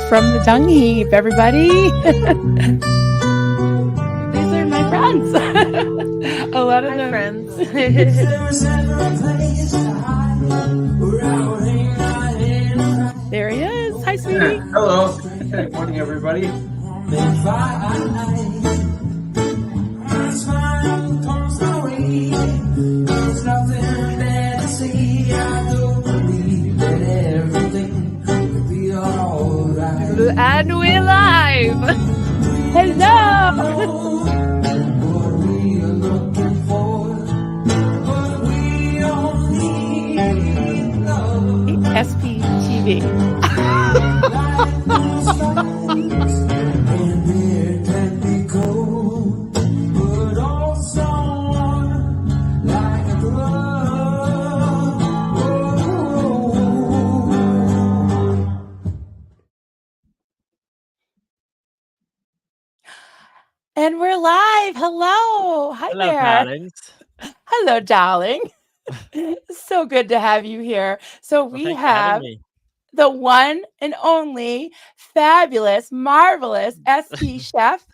from the dung heap, everybody. These are my friends. A lot of Hi, them. friends. There he is. Hi, sweetie. Hello. Good morning, everybody. And we're live. Hello. SPTV. And we're live. Hello. Hi Hello, there. darlings. Hello, darling. So good to have you here. So Well, we thanks for having have me. the one and only fabulous, marvelous SP chef,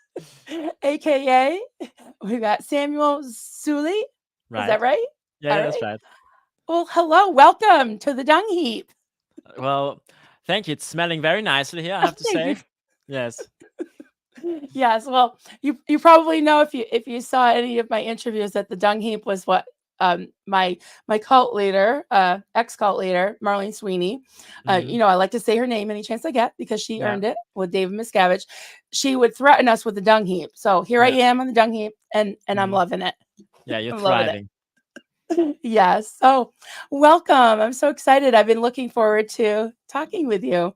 aka we got Samuel Sully. Right. Is that right? Yeah, All that's right. right. Well, hello, welcome to the dung heap. Well, thank you. It's smelling very nicely here, I have to Thank say. Yes. Yes, well, you probably know if you saw any of my interviews that the dung heap was what my cult leader, ex-cult leader, Marlene Sweeney. Mhm. You know, I like to say her name any chance I get because she Yeah. earned it with David Miscavige. She would threaten us with the dung heap. So here I Yeah. am on the dung heap and I'm Mhm. loving it. Yeah, you're I'm loving thriving. it. Yes. So welcome. I'm so excited. I've been looking forward to talking with you.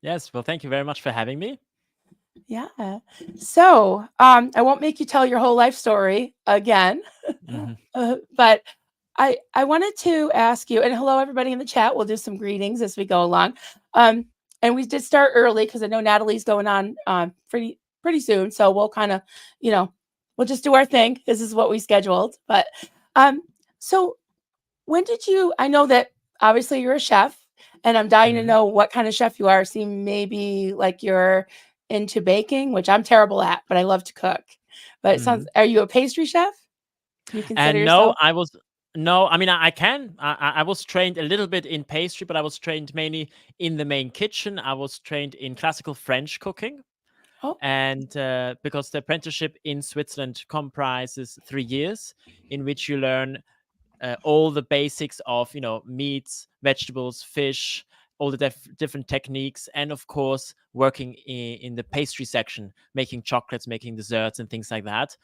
Yes. Well, thank you very much for having me. Yeah. So, I won't make you tell your whole life story again, Mhm. but I wanted to ask you, and hello everybody in the chat. We'll do some greetings as we go along. And we did start early because I know Natalie's going on pretty soon, so we'll kind of, you know, we'll just do our thing. This is what we scheduled. But so when did you? I know that obviously you're a chef, and I'm dying to Mhm. know what kind of chef you are. See, maybe like you're into baking, which I'm terrible at, but I love to cook. But it sounds, Mhm. are you a pastry chef? You consider And no, yourself? I was no, I mean I can. I was trained a little bit in pastry, but I was trained mainly in the main kitchen. I was trained in classical French cooking. Oh, And because the apprenticeship in Switzerland comprises 3 years in which you learn all the basics of meats, vegetables, fish, all the different techniques, and of course working in the pastry section, making chocolates, making desserts, and things like that.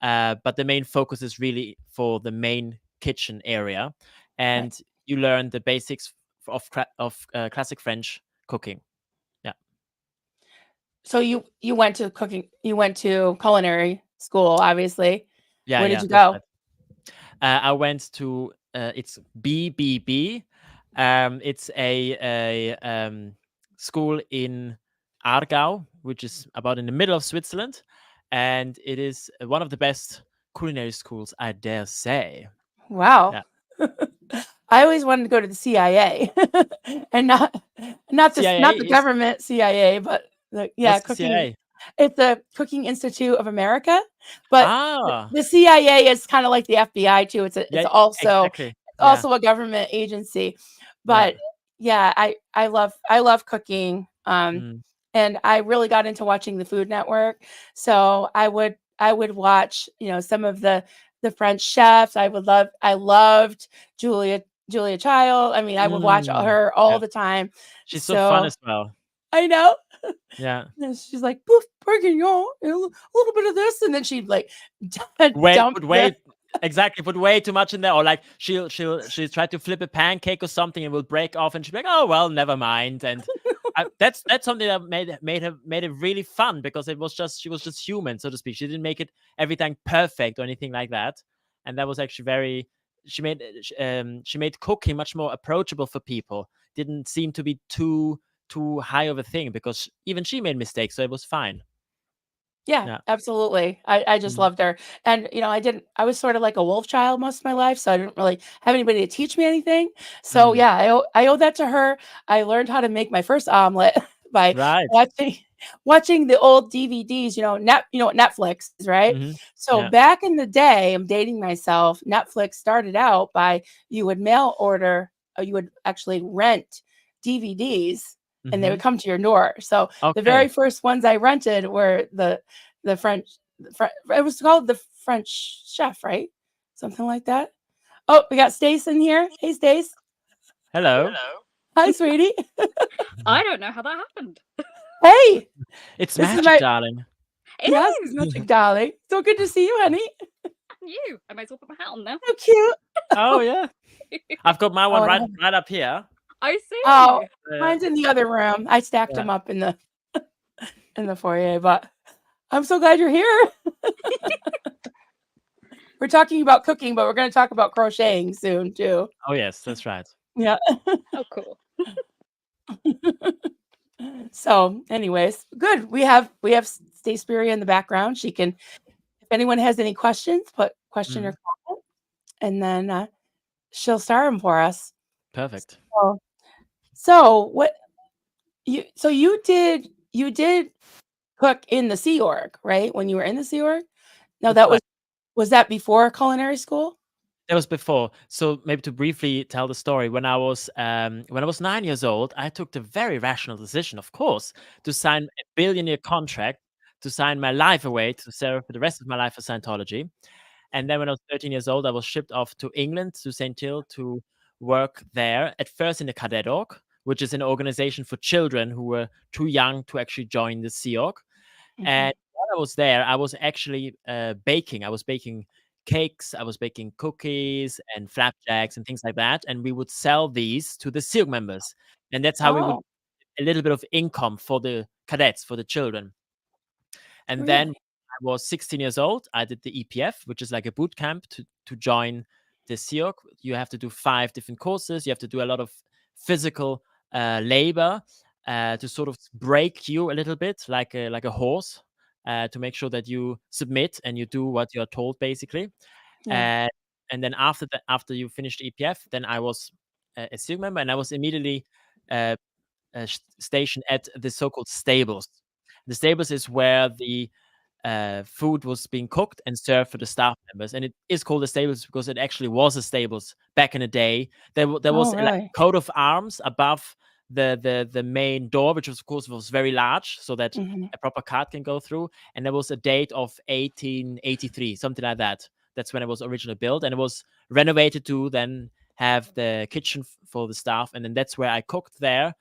But the main focus is really for the main kitchen area, right. and you learn the basics of classic French cooking. Yeah. So you went to cooking, you went to culinary school, obviously. Yeah, Where did yeah, you that's go? right. I went to it's BBB. It's a school in Aargau, which is about in the middle of Switzerland, and it is one of the best culinary schools, I dare say. Wow. Yeah, I always wanted to go to the CIA and not this, CIA not the is government CIA, but what's the cooking. CIA? It's the Cooking Institute of America, but Ah, the CIA is kind of like the FBI too. It's yeah, also exactly. Yeah, a government agency. yeah. But yeah, I love cooking. Mm, And I really got into watching the Food Network. So I would watch, you know, some of the French chefs. I loved Julia Child. I mean, I would watch mm, her all yeah, the time. she's so fun So as well. I know. Yeah. And she's like, "Poof, bourguignon, a little bit of this," and then she'd like Wait, dump put the. way exactly, put way too much in there, or like she'll try to flip a pancake or something and will break off, and she'll be like, "Oh well, never mind." And that's something that made it really fun because she was just human, so to speak. She didn't make it everything perfect or anything like that, and that was actually very. She made cooking much more approachable for people. Didn't seem to be too high of a thing because even she made mistakes, so it was fine. Yeah, Yeah. absolutely. I just Mm, loved her. And, you know, I was sort of like a wolf child most of my life, so I didn't really have anybody to teach me anything. So mm. yeah, I owe that to her. I learned how to make my first omelet by Right. watching the old DVDs, you know what Netflix is, right? Hmm. So Yeah. back in the day, I'm dating myself, Netflix started out by you would mail order, or you would actually rent DVDs and they Hmm. would come to your door. So the Okay. very first ones I rented were the French, it was called the French Chef, right? Something like that. Oh, we got Stace in here. Hey, Stace. Hello. Hello. Hi, sweetie. I don't know how that happened. Hey, It's this is magic, my darling. It yes, is. magic darling. So good to see you, honey. And you. I might as well put my hat on now. So cute. Oh yeah. I've got my one Oh, and I right up here. I see. oh, Yeah. mine's in the other room. I stacked Yeah. them up in the foyer, but I'm so glad you're here. We're talking about cooking, but we're going to talk about crocheting soon too. Oh yes, that's right. Yeah. Oh, cool. So, anyways, good. We have Stace Berry in the background. She can, if anyone has any questions, put question or Mhm. comment, and then she'll start them for us. Perfect. So, so what you did cook in the Sea Org, right? When you were in the Sea Org? No, That's that right. was that before culinary school? That was before. So maybe to briefly tell the story, when I was 9 years old, I took the very rational decision, of course, to sign a billionaire contract, to sign my life away, to serve for the rest of my life for Scientology. And then when I was 13 years old, I was shipped off to England, to St. Till, to work there, at first in the Cadet Org, which is an organization for children who were too young to actually join the Sea Org. And Mhm. while I was there, I was actually baking. I was baking cakes, I was baking cookies and flapjacks and things like that. And we would sell these to the Sea Org members. And that's how we would Oh, a little bit of income for the cadets, for the children. And then really? I was 16 years old. I did the EPF, which is like a boot camp to join the SEOC. You have to do 5 different courses. You have to do a lot of physical labor to sort of break you a little bit, like a horse, to make sure that you submit and you do what you're told, basically. Yeah. And and then after that, after you finished EPF, then I was a SEOC member, and I was immediately uh, stationed at the so-called stables. The stables is where the food was being cooked and served for the staff members, and it is called the stables because it actually was a stables back in the day. There Oh, was like really? a coat of arms above the main door, which was, of course, was very large, so that Mhm. a proper cart can go through. And there was a date of 1883, something like that. That's when it was originally built, and it was renovated to then have the kitchen for the staff, and then that's where I cooked there.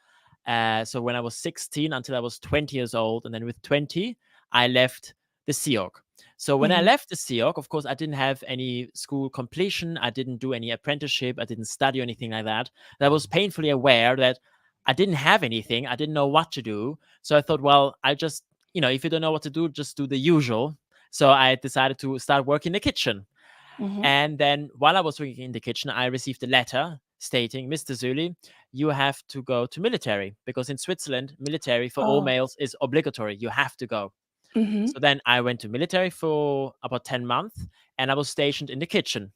So when I was 16 until I was 20 years old, and then with 20, I left the Sea Org. So when I Mhm. left the Sea Org, of course, I didn't have any school completion. I didn't do any apprenticeship. I didn't study or anything like that. And I was painfully aware that I didn't have anything. I didn't know what to do. So I thought, well, I just, if you don't know what to do, just do the usual. So I decided to start working in the kitchen. Mhm. And then while I was working in the kitchen, I received a letter stating, Mr. Zuli, you have to go to military, because in Switzerland, military for all Oh. males is obligatory. You have to go. Mhm. So then I went to military for about 10 months, and I was stationed in the kitchen.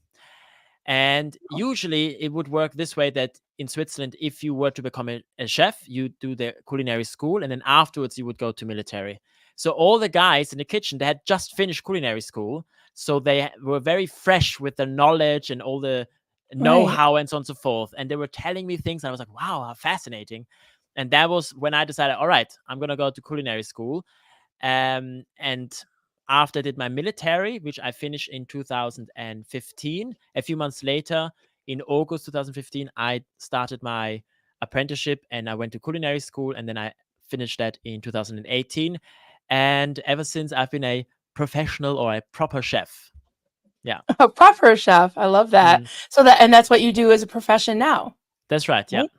And usually it would work this way, that in Switzerland, if you were to become a chef, you do the culinary school, and then afterwards you would go to military. So all the guys in the kitchen, they had just finished culinary school. So they were very fresh with the knowledge and all the Right. know-how and so on and so forth. And they were telling me things, and I was like, wow, how fascinating. And that was when I decided, all right, I'm going to go to culinary school. And after I did my military, which I finished in 2015, a few months later, in August 2015, I started my apprenticeship and I went to culinary school, and then I finished that in 2018. And ever since, I've been a professional or a proper chef. Yeah. A proper chef. I love that. Mhm. So that's what you do as a profession now, That's right. Yeah. right?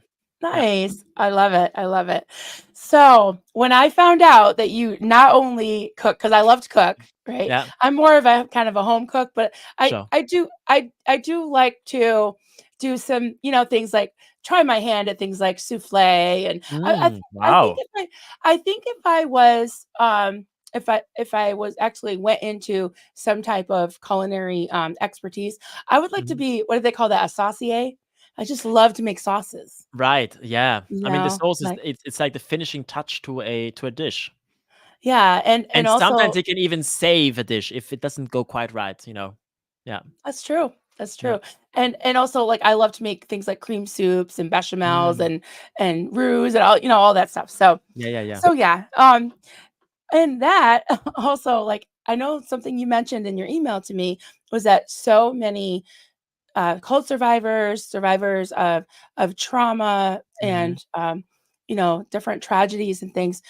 Yeah. Nice. I love it. I love it. So when I found out that you not only cook, because I love to cook, right? Yeah. I'm more of a kind of a home cook, but I Sure. I do I do like to do some, things like try my hand at things like souffle, and I think Wow. if I was if I was actually went into some type of culinary expertise, I would like to Mhm. be, what do they call that, a saucier? I just love to make sauces. Right. Yeah. You I mean, the know, sauce is like it's like the finishing touch to a dish. yeah, and And sometimes also it can even save a dish if it doesn't go quite right, you know. Yeah. that's true. That's Yeah. true. And also like I love to make things like cream soups and bechamels Mm. and roux and all, all that stuff. So Yeah, yeah, yeah. so yeah. And that also like I know something you mentioned in your email to me was that so many cult survivors, survivors of trauma Mhm. and different tragedies and things.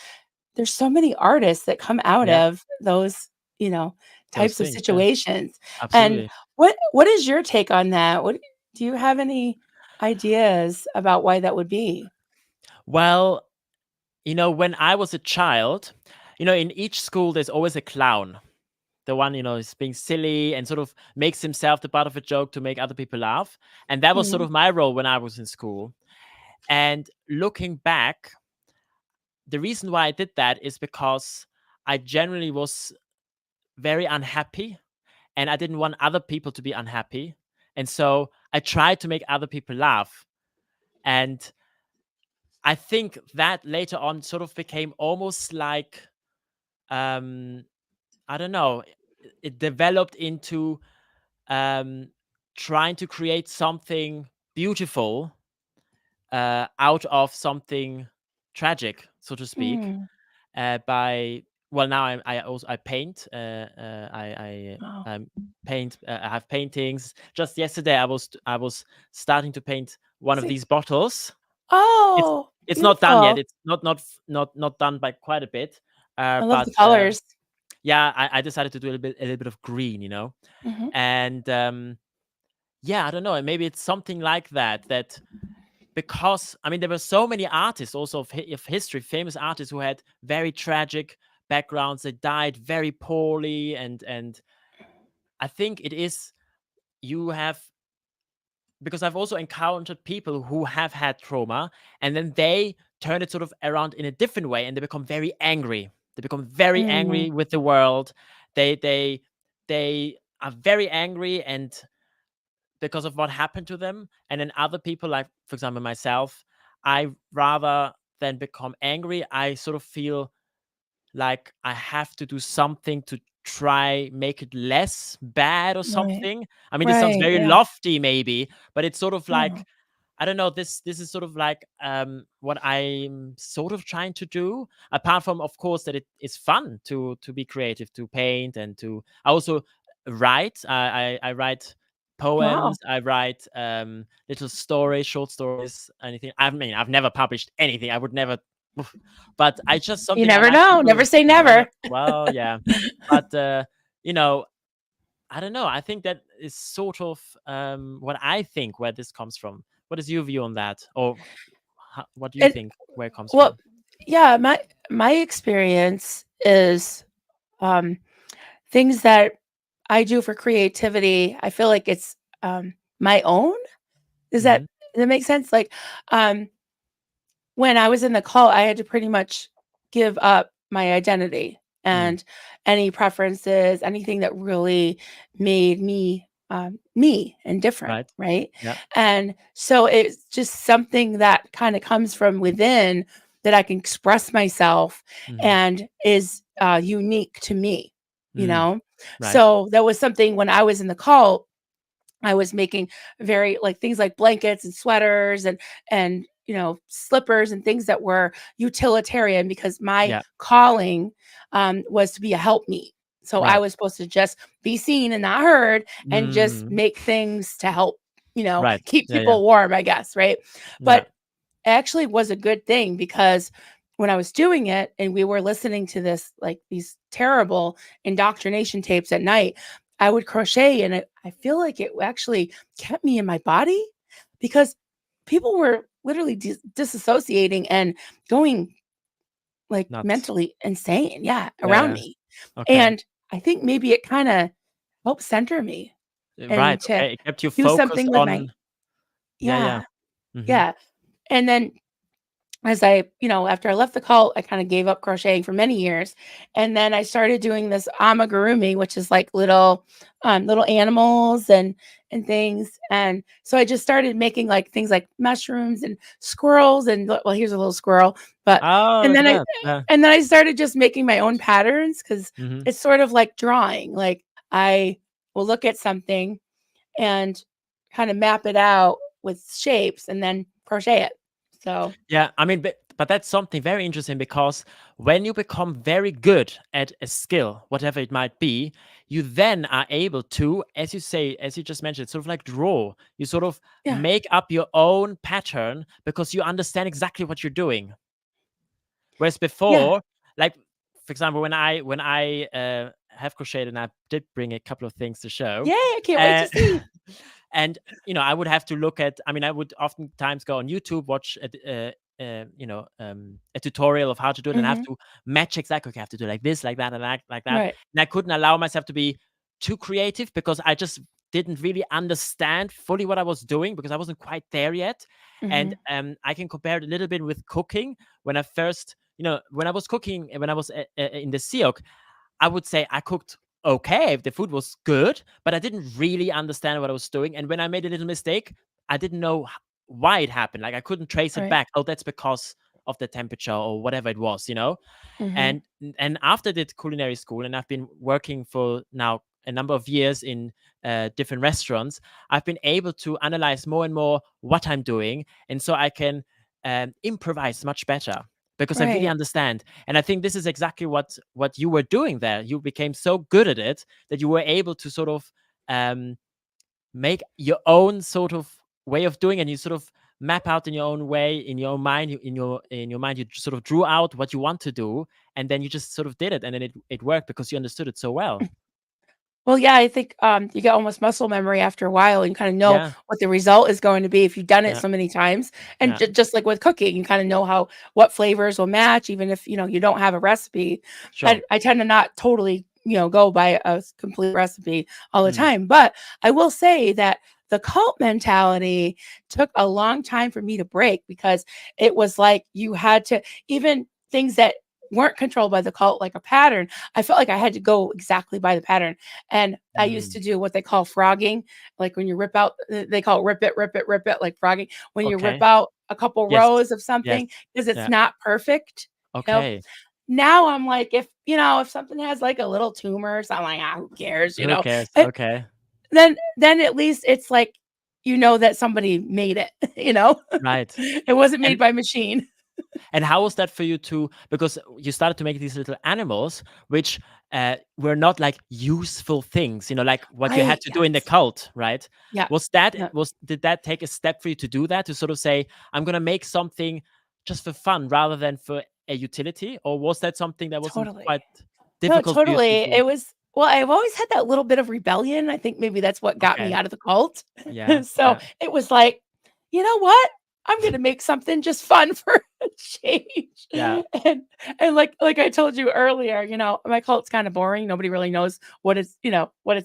There's so many artists that come out Yeah, of those, you know, those types of things, yeah. situations. And Absolutely. what is your take on that? What do you have any ideas about why that would be? Well, when I was a child, in each school there's always a clown. The one, is being silly and sort of makes himself the butt of a joke to make other people laugh. And that was sort Mm, of my role when I was in school. And looking back, the reason why I did that is because I generally was very unhappy and I didn't want other people to be unhappy. And so I tried to make other people laugh. And I think that later on sort of became almost like, um, I don't know, it developed into um, trying to create something beautiful out of something tragic, so to speak. mm, By well, now I paint. wow. I paint. I have paintings. Just yesterday, I was starting to paint one of See, these bottles. It's oh, it's not done yet. beautiful. It's not done by quite a bit. I love But the colors. yeah, I decided to do a little bit of green, Hmm. and yeah, I don't know. And maybe it's something like that. That because I mean, there were so many artists also of history, famous artists who had very tragic backgrounds. They died very poorly, and I think it is you have because I've also encountered people who have had trauma and then they turn it sort of around in a different way and they become very angry. They become very Mm, angry with the world. They are very angry and because of what happened to them. And then other people, like for example myself, I rather than become angry, I sort of feel like I have to do something to try make it less bad or right, something. I mean, this sounds right, very yeah. lofty maybe, but it's sort of like No, I don't know, this is sort of like what I'm sort of trying to do. Apart from of course that it is fun to be creative, to paint and to I also write. I write wow. poems, I write little stories, short stories, anything. I mean, I've never published anything. I would never but I just You something I never like to know. do. Never say Never know. never. Well, yeah. But you know, I don't know. I think that is sort of what I think where this comes from. What is your view on that? Or what do you And think where it comes well, from? yeah, my experience is um things that I do for creativity. I feel like it's my own. Does that Mhm. does that make sense? Like um when I was in the cult, I had to pretty much give up my identity Mm. and any preferences, anything that really made me me and different, Right. right? Yeah. And so it's just something that kind of comes from within that I can express myself Mhm. and is unique to me, you Mm. know? Right. So that was something when I was in the cult I was making very like things like blankets and sweaters and slippers and things that were utilitarian because my Yeah. calling was to be a helpmeet. So I Right. was supposed to just be seen and not heard and just Mm. make things to help, Right. keep Yeah. Yeah. people warm, I guess, right? Yeah. But actually was a good thing because when I was doing it and we were listening to this, like these terrible indoctrination tapes at night, I would crochet and I feel like it actually kept me in my body because people were literally disassociating and going like Nuts. mentally insane, yeah, Yeah. around Yeah. me. Okay. And I think maybe it kind of helped center me Right. and to Okay. It kept you do focused something with my, on. Yeah. Yeah. yeah, Mhm. yeah. And then as after I left the cult, I kind of gave up crocheting for many years. And then I started doing this amigurumi, which is like little animals and things. And so I just started making like things like mushrooms and squirrels and well, here's a little squirrel. But Oh, and look then at I that. Yeah. and then I started just making my own patterns because Hmm. it's sort of like drawing. Like I will look at something and kind of map it out with shapes and then crochet it. So Yeah, I mean, but that's something very interesting because when you become very good at a skill, whatever it might be, you then are able to, as you say, as you just mentioned, sort of like draw. You sort of yeah. make up your own pattern because you understand exactly what you're doing. Whereas Yeah. before, like for example, when I have crocheted, and I did bring a couple of things to show, Yay, I can't wait uh, to see. and I would have to look at. I mean, I would oftentimes go on YouTube, watch a tutorial of how to do it, and I have Mhm. to match exactly. Okay, I have to do like this, like that, and like that. Right. And I couldn't allow myself to be too creative because I just didn't really understand fully what I was doing because I wasn't quite there yet. And Mhm. I can compare it a little bit with cooking. When I first, when I was cooking, when I was in the Siok, I would say I cooked okay. The food was good, but I didn't really understand what I was doing. And when I made a little mistake, I didn't know why it happened. Like I couldn't trace it Right. back. Oh, that's because of the temperature or whatever it was. Mhm. And after the culinary school, and I've been working for now a number of years in different restaurants, I've been able to analyze more and more what I'm doing, and so I can improvise much better because I really Right. understand. And I think this is exactly what you were doing there. You became so good at it that you were able to sort of um, make your own sort of way of doing, and you sort of map out in your own way, in your own mind, in your mind, you sort of drew out what you want to do, and then you just sort of did it, and then it worked because you understood it so well. Well, yeah, I think, you get almost muscle memory after a while, and you kinda know Yeah, what the result is going to be if you've done it yeah, so many times, and yeah, just like with cooking, you kinda know what flavors will match even if, you don't have a recipe. sure. I tend to not totally, go by a complete recipe all the Mm. time, but I will say that the cult mentality took a long time for me to break because it was like you had to even things that weren't controlled by the cult, like a pattern, I felt like I had to go exactly by the pattern. And I used Mm. to do what they call frogging, like when you rip out, they call it rip it, like frogging. When you rip Okay. out a couple Yes. rows of Yes. something because it's Yeah. not perfect, you know. Okay. Now I'm like, if something has like a little tumor or something, like, who cares, Who cares? It, Okay. then at least it's like that somebody made it, Right. it wasn't made And by machine. how was that for you too? Because you started to make these little animals, which were not like useful things, like what you had Right? to do in the Yes. cult, right? Yeah. Yeah. Did that take a step for you to do that, to sort of say, I'm gonna make something just for fun rather than for a utility? Or was that something that wasn't Totally. quite No, difficult for you to totally. do? It was well, I've always had that little bit of rebellion. I think maybe that's what got me Okay. out of the cult. Yeah. So Yeah. it was like, you know what? I'm gonna make something just fun for a change. Yeah. And like I told you earlier, my cult's kind of boring. Nobody really knows what it's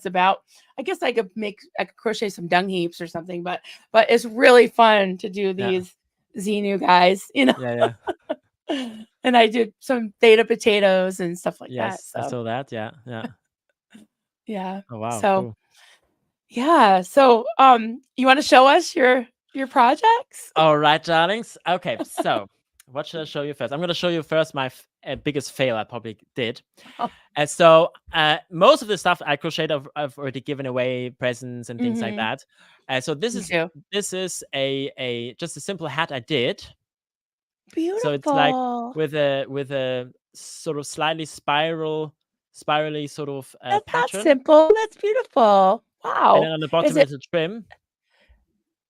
about. I could crochet some dung heaps or something, but it's really fun to do Yeah. these Xenu guys. Yeah. Yeah. And I did some theta potatoes and stuff like that. Yes, I So saw that. Yeah. Yeah. yeah. Oh wow, So cool. yeah. So you want to show us your projects? All right, darlings. Okay, so what should I show you first? I'm gonna show you first my biggest fail I probably did. And so most of the stuff I crocheted, I've already given away presents and things like Mm-hmm. that. So this Me is too. this is a just a simple hat I did. So it's like Beautiful. with a sort of slightly spirally sort of That's not pattern, simple. That's beautiful. and then Wow. on the Is bottom a it little trim.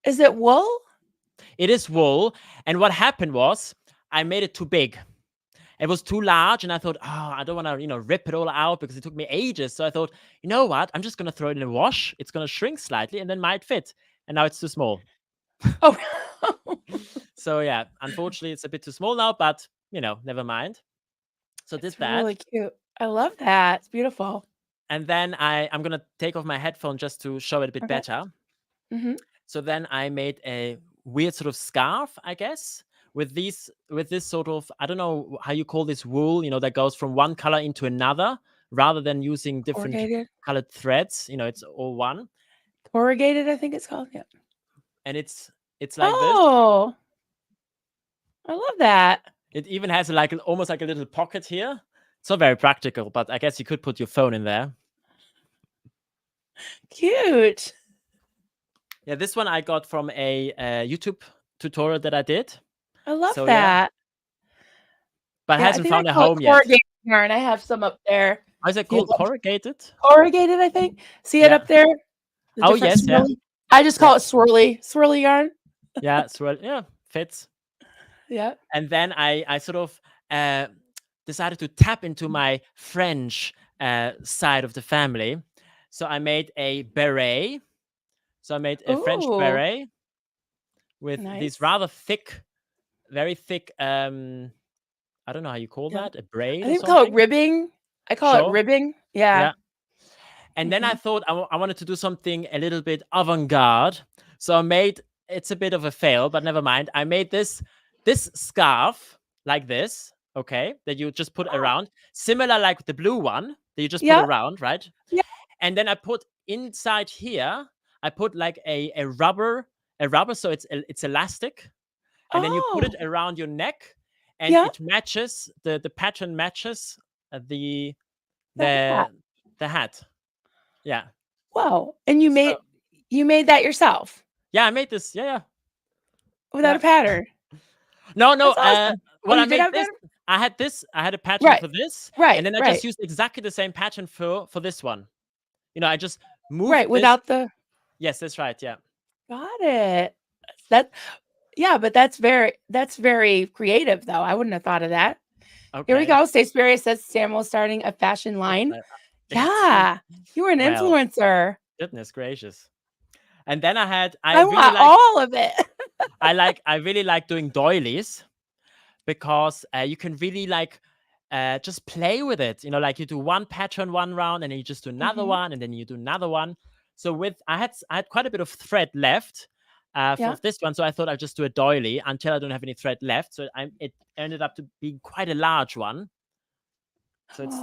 is it wool? It is wool, and what happened was I made it too big. It was too large, and I thought, oh, I don't want to, rip it all out because it took me ages. So I thought, you know what? I'm just gonna throw it in the wash. It's gonna shrink slightly, and then might fit. And now it's too small. Oh, So yeah, unfortunately, it's a bit too small now. But never mind. So did it's that, really cute. I love that. It's beautiful. and then I'm gonna take off my headphone just to show it a bit Okay. better. Mm-hmm. So then I made a weird sort of scarf, I guess, with this sort of, I don't know how you call this wool, that goes from one color into another rather than using different Corrugated. colored threads. It's all one, Corrugated, I think it's called. Yeah. and it's like this. Oh, I love that. It even has almost like a little pocket here. It's not very practical, but I guess you could put your phone in there. Cute. Yeah, this one I got from a YouTube tutorial that I did. I love So, yeah. that. But Yeah, I hasn't think I found a call it home yet. corrugated yarn. I have some up there. How is it Do you called? love- Corrugated? Corrugated, I think. See it Yeah. up there? The Oh, different yes, yeah. swirly- I just call it swirly yarn. Yeah, yeah, fits. Yeah. And then I sort of decided to tap into my French side of the family. So I made a beret. So I made a French Ooh. beret with Nice. these rather thick, very thick, I don't know how you call Yeah. that, a braid I or think we call it something? ribbing. I call it Sure. ribbing. Yeah. Yeah. And then I thought I wanted to do something a little bit avant-garde. So I made, it's a bit of a fail, but never mind. I made this scarf like this, okay, that you just put around, similar like the blue one that you just Yeah. put around, right? Yeah. And then I put inside here, I put like a rubber, so it's elastic. And then you put it Oh. around your neck, and Yeah. it matches, the pattern matches the hat. hat. Yeah. Wow. And you made that yourself Yeah, I made this. Yeah. without a pattern. No. That's awesome. When you I did made have this, that? I had a pattern for this, Right. and then I just used exactly the same pattern for this one. I just moved right this. without the. Yes, that's right. Yeah. Got it. Yeah, but that's very creative, though. I wouldn't have thought of that. Okay. Here we go. Stay Spirit says Samuel starting a fashion line. Yeah, you were an influencer. Goodness gracious. And then I want all of it. I really like doing doilies because you can really just play with it. Like you do one pattern one round, and then you just do another one, and then you do another one. So I had quite a bit of thread left for this one, so I thought I'd just do a doily until I don't have any thread left. So it ended up to being quite a large one. So it's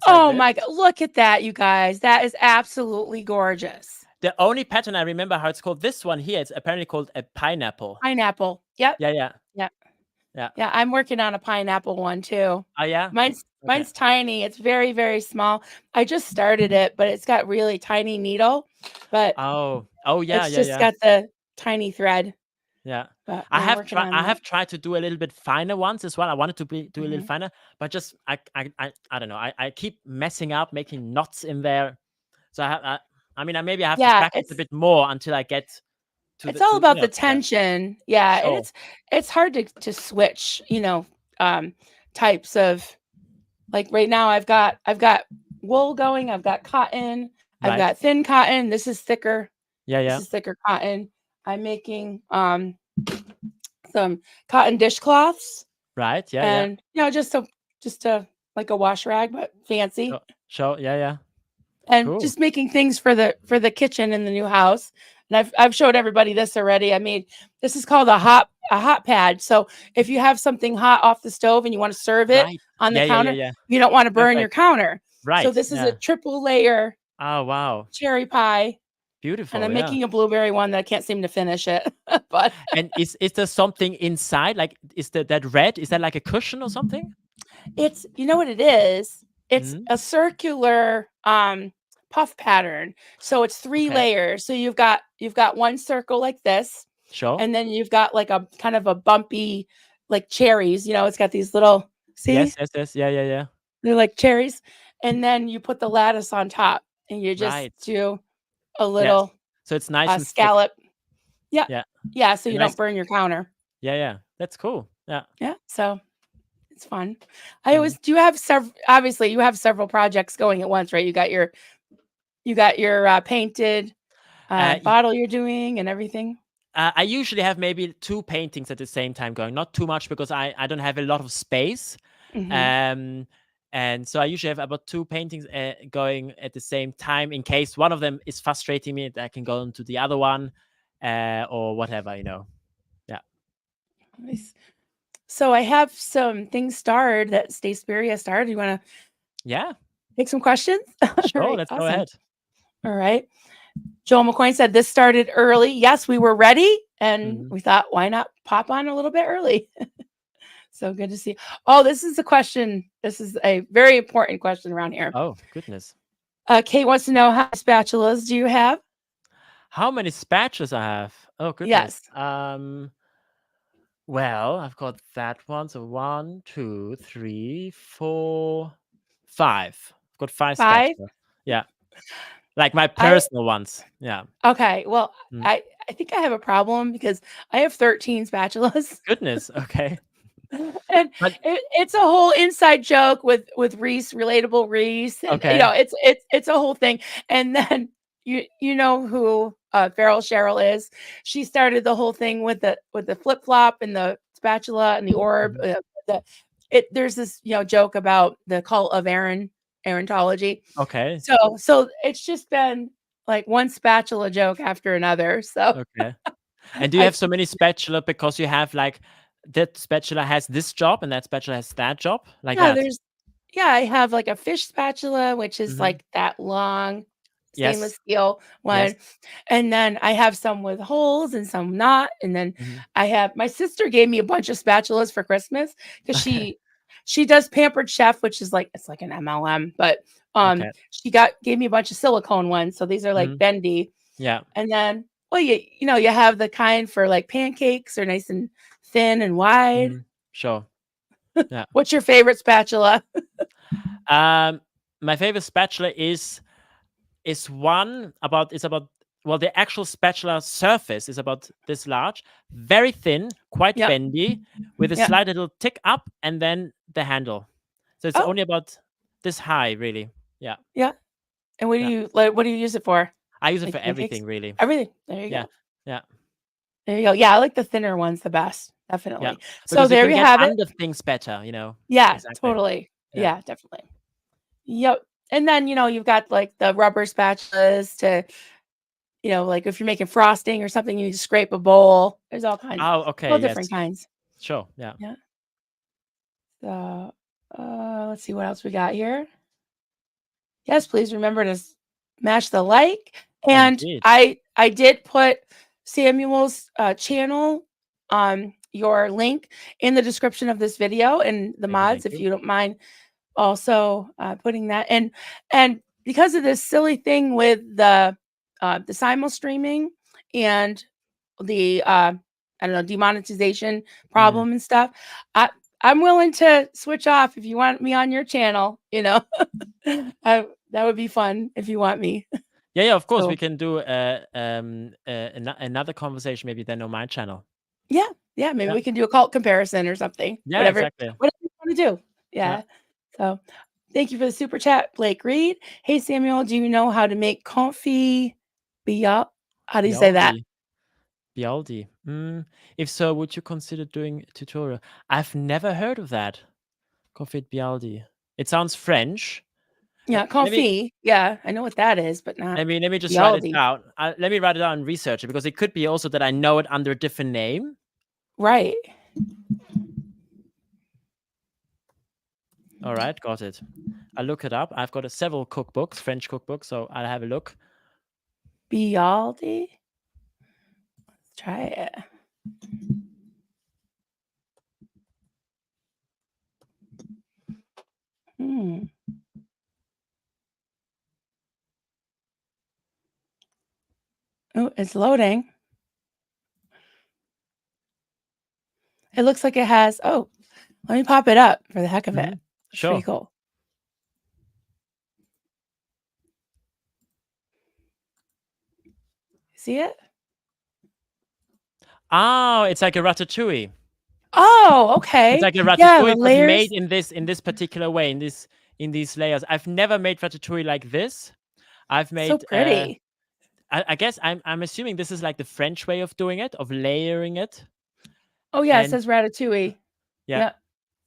oh my God, look at that, you guys. That is absolutely gorgeous. The only pattern I remember how it's called, this one here, it's apparently called a pineapple. Pineapple. Yep. Yeah. Yeah, I'm working on a pineapple one too. Oh yeah? Mine's tiny. It's very, very small. I just started it, but it's got really tiny needle. But yeah, it's just got the tiny thread. Yeah. But I have tried to do a little bit finer ones as well. I wanted to do a little finer, but just I don't know. I keep messing up, making knots in there. So maybe I have to practice a bit more until I get to it's all about the tension. Yeah. Sure. And it's hard to switch, types of, like right now I've got wool going, I've got cotton, I've got thin cotton. This is thicker. Yeah. This is thicker cotton. I'm making some cotton dishcloths. Right. Yeah. And just a like a wash rag, but fancy. Sure. Yeah. And just making things for the kitchen in the new house. And I've showed everybody this already. I made, this is called a hot pad. So if you have something hot off the stove and you want to serve it on the counter, you don't want to burn your counter. Right. So this is a triple layer. Oh wow. Cherry pie. Beautiful. And I'm making a blueberry one that I can't seem to finish it. But and is there something inside? Like, is that red? Is that like a cushion or something? It's, you know what it is? It's a circular puff pattern. So it's 3 layers. So you've got one circle like this. Sure. And then you've got like a kind of a bumpy, like cherries. It's got these little, see? Yes. Yeah. They're like cherries. And then you put the lattice on top, and you just do a little so it's nice and scallop. Thick. Yeah. So you don't burn your counter. Yeah. That's cool. Yeah. So it's fun. I always do. You have obviously you have several projects going at once, right? You got your painted bottle you're doing and everything. I usually have maybe 2 paintings at the same time going, not too much because I don't have a lot of space. And so I usually have about 2 paintings going at the same time in case one of them is frustrating me, that I can go into the other one or whatever, Yeah. Nice. So I have some things starred that Stay Spirit started. You want to Yeah, take some questions? All sure. right, Let's go awesome. ahead. All right. Joel McCoy said this started early. Yes, we were ready, and Mhm. we thought, why not pop on a little bit early? So good to see. Oh, this is a question. This is a very important question around here. Oh, goodness. Kate wants to know how many spatulas do you have? How many spatulas I have? Oh, goodness. Yes. Well, I've got that one. So 1, 2, 3, 4, 5. I've got 5 5. spatulas. Yeah. Like my I personal ones. Yeah. Okay. Well, Mm. I think I have a problem because I have 13 spatulas. Goodness. Okay. And But it's a whole inside joke with Reese, relatable Reese, and okay. it's a whole thing. And then you know who Farrell Cheryl is. She started the whole thing with the flip flop and the spatula and the orb. Mhm. There's this joke about the cult of Arontology. Okay. So it's just been like one spatula joke after another. So Okay. And do you I have so many spatula because you have like that spatula has this job and that spatula has that job? Like yeah, that? there's Yeah, I have like a fish spatula, which is Hmm. like that long Yes. stainless steel Yes. one. And then I have some with holes and some not. And then Hmm. I have my sister gave me a bunch of spatulas for Christmas because Okay. she does Pampered Chef, which is like it's like an MLM, but Okay. she gave me a bunch of silicone ones. So these are like Hmm. bendy. Yeah. And then well, you have the kind for like pancakes, are nice and thin and wide. Hmm. Sure. Yeah. What's your favorite spatula? Um, my favorite spatula is one about it's about well the actual spatula surface is about this large, very thin, quite Yep. bendy, with a Yeah. slight little tick up, and then the handle. So it's Oh, only about this high, really. Yeah. yeah. And what do Yeah. you like? What do you use it for? I use it Like for pancakes? everything, really. Everything. There you Yeah. go. Yeah. There you go. Yeah, I like the thinner ones the best. Yeah. Definitely. So Because you there can you get have it. under things better. Yeah, Exactly. totally. Yeah. Yeah, definitely. Yep. And then, you've got like the rubber spatulas to, like if you're making frosting or something, you just scrape a bowl. There's all kinds, Oh, okay. all Yes. different kinds. Sure. Yeah. Yeah. So let's see what else we got here. Yes, please remember to smash the like. And Indeed. I did put Samuel's channel, your link in the description of this video and the Thank you. mods, Thank if you. you don't mind also putting that in. And because of this silly thing with the simul streaming and the I don't know, demonetization Mm. problem and stuff, I I'm willing to switch off if you want me on your channel. That would be fun if you want me. Yeah. Yeah. Of course, we So can do another conversation maybe then on my channel. yeah, maybe Yeah. we can do a cult comparison or something. Yeah. Whatever Exactly. you want to do. Yeah. Yeah. So thank you for the super chat, Blake Reed. Hey Samuel, do you know how to make comfy bial? How do you say that? Bialdi. Bialdi. If so, would you consider doing a tutorial? I've never heard of that. Confit Bialdi. It sounds French. Yeah, Let me comfy. Yeah, I know what that is, but not let me just write it bialdi. down. Let me write it down and research it because it could be also that I know it under a different name. Right. All right, got it. I'll look it up. I've got several cookbooks, French cookbooks, so I'll have a look. Bialdi. Let's try it. Hmm. Oh, it's loading. It looks like it has. Oh, let me pop it up for the heck of it. It's pretty Sure. cool. See it? Oh, it's like a ratatouille. Oh, It's okay. like a Yeah, the ratatouille, but made layers. in this particular way, in these layers. I've never made ratatouille like this. I've So made pretty. I guess I'm assuming this is like the French way of doing it, of layering it. Oh yeah, it And says ratatouille. yeah, Yeah,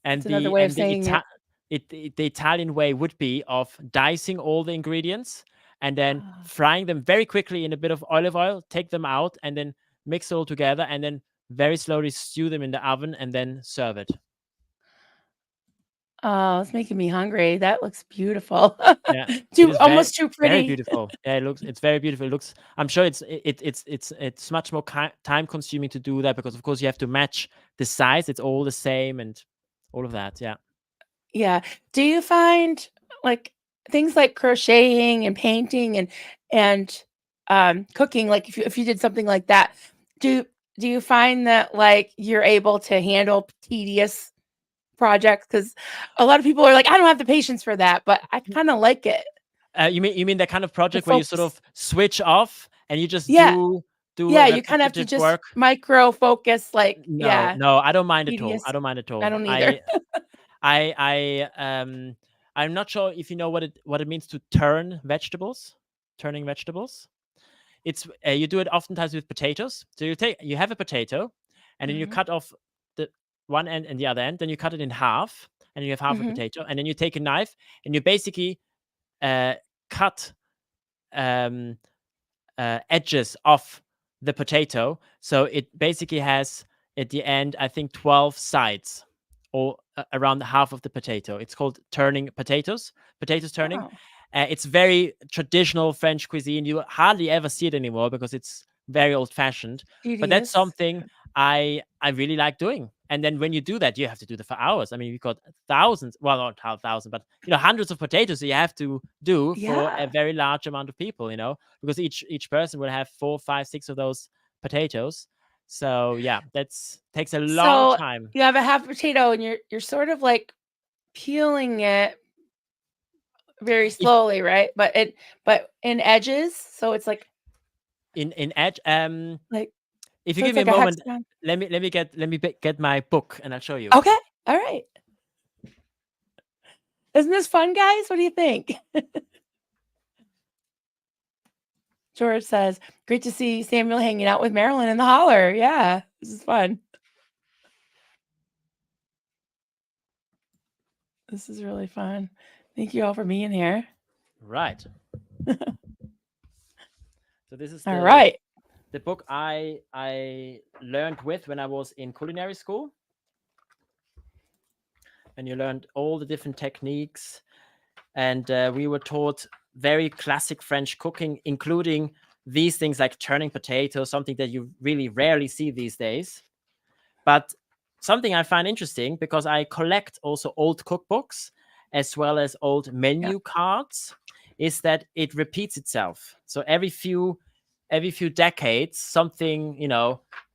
and it's another way of the saying it. the Italian way would be of dicing all the ingredients and then Ah, frying them very quickly in a bit of olive oil, take them out and then mix it all together and then very slowly stew them in the oven, and then serve it. Oh, it's making me hungry. That looks beautiful. Yeah, it Too is almost too very pretty. beautiful. Yeah, it's very beautiful. It looks. I'm sure it's much more time consuming to do that because of course you have to match the size. It's all the same and all of that. Yeah. Yeah. Do you find like things like crocheting and painting and cooking, like if you did something like that, do you find that like you're able to handle tedious projects? Because a lot of people are like, I don't have the patience for that, but I kind of like it. You mean that kind of The project where you sort focus. of switch off and you just Yeah. do Yeah, you kind of have to repetitive just work? micro focus, like, No, yeah, no, I don't mind at all. tedious. I don't mind at I all. don't either. I'm not sure if you know what it means to turn vegetables, turning vegetables. It's you do it oftentimes with potatoes. So you have a potato, and then you Mhm. cut off the one end and the other end. Then you cut it in half, and you have half a Mhm. potato. And then you take a knife and you basically cut um, edges off the potato. So it basically has at the end, I think, 12 sides or around half of the potato. It's called turning potatoes turning. Oh, It's very traditional French cuisine. You hardly ever see it anymore because it's very old fashioned. But that's tedious. something I really like doing. And then when you do that, you have to do that for hours. I mean, we've got thousands, well, not how thousand, but hundreds of potatoes that you have to do for a Yeah. very large amount of people. Because each person will have 4, 5, 6 of those potatoes. So yeah, that's takes a long So time. you have a half potato and you're sort of like peeling it very If slowly, right? But in edges, so it's in edge, like if you so give it's me a like a moment, hexagon. get my book and I'll show you. Okay. All right. Isn't this fun, guys? What do you think? George says, "Great to see Samuel hanging out with Marilyn in the holler." Yeah, this is fun. This is really fun. Thank you all for being here. Right. So this is All right. the book I learned with when I was in culinary school. And you learned all the different techniques. And we were taught very classic French cooking, including these things like turning potatoes, something that you really rarely see these days. But something I find interesting, because I collect also old cookbooks as well as old menu cards, is that it repeats itself. So every few decades, something,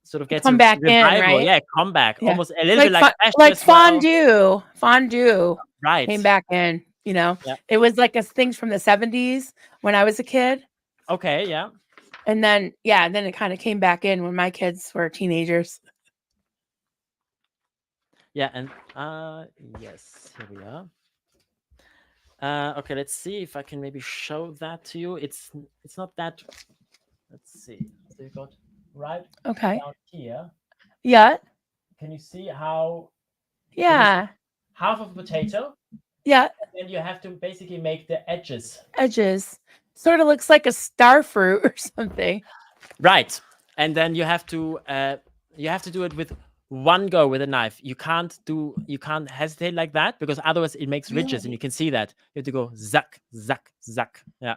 sort of gets Come a back in, revival. right? Yeah, comeback. Yeah. Almost a little bit like fashion Like as well. fondue. Fondue came Right. back in, Yeah. It was like a things from the 70s when I was a kid. Okay, yeah. And then it kind of came back in when my kids were teenagers. Yeah, and yes, here we are. Okay, let's see if I can maybe show that to you. It's not that. Let's see. So you got right Okay. down here. Yeah. Can you see how? Yeah. Half of a potato, Yeah. and you have to basically make the edges. Edges. Sort of looks like a star fruit or something. Right, and then you have to do it with one go with a knife. You can't hesitate like that, because otherwise it makes ridges, and you Really? can see that. You have to go zack, zack, zack. Yeah.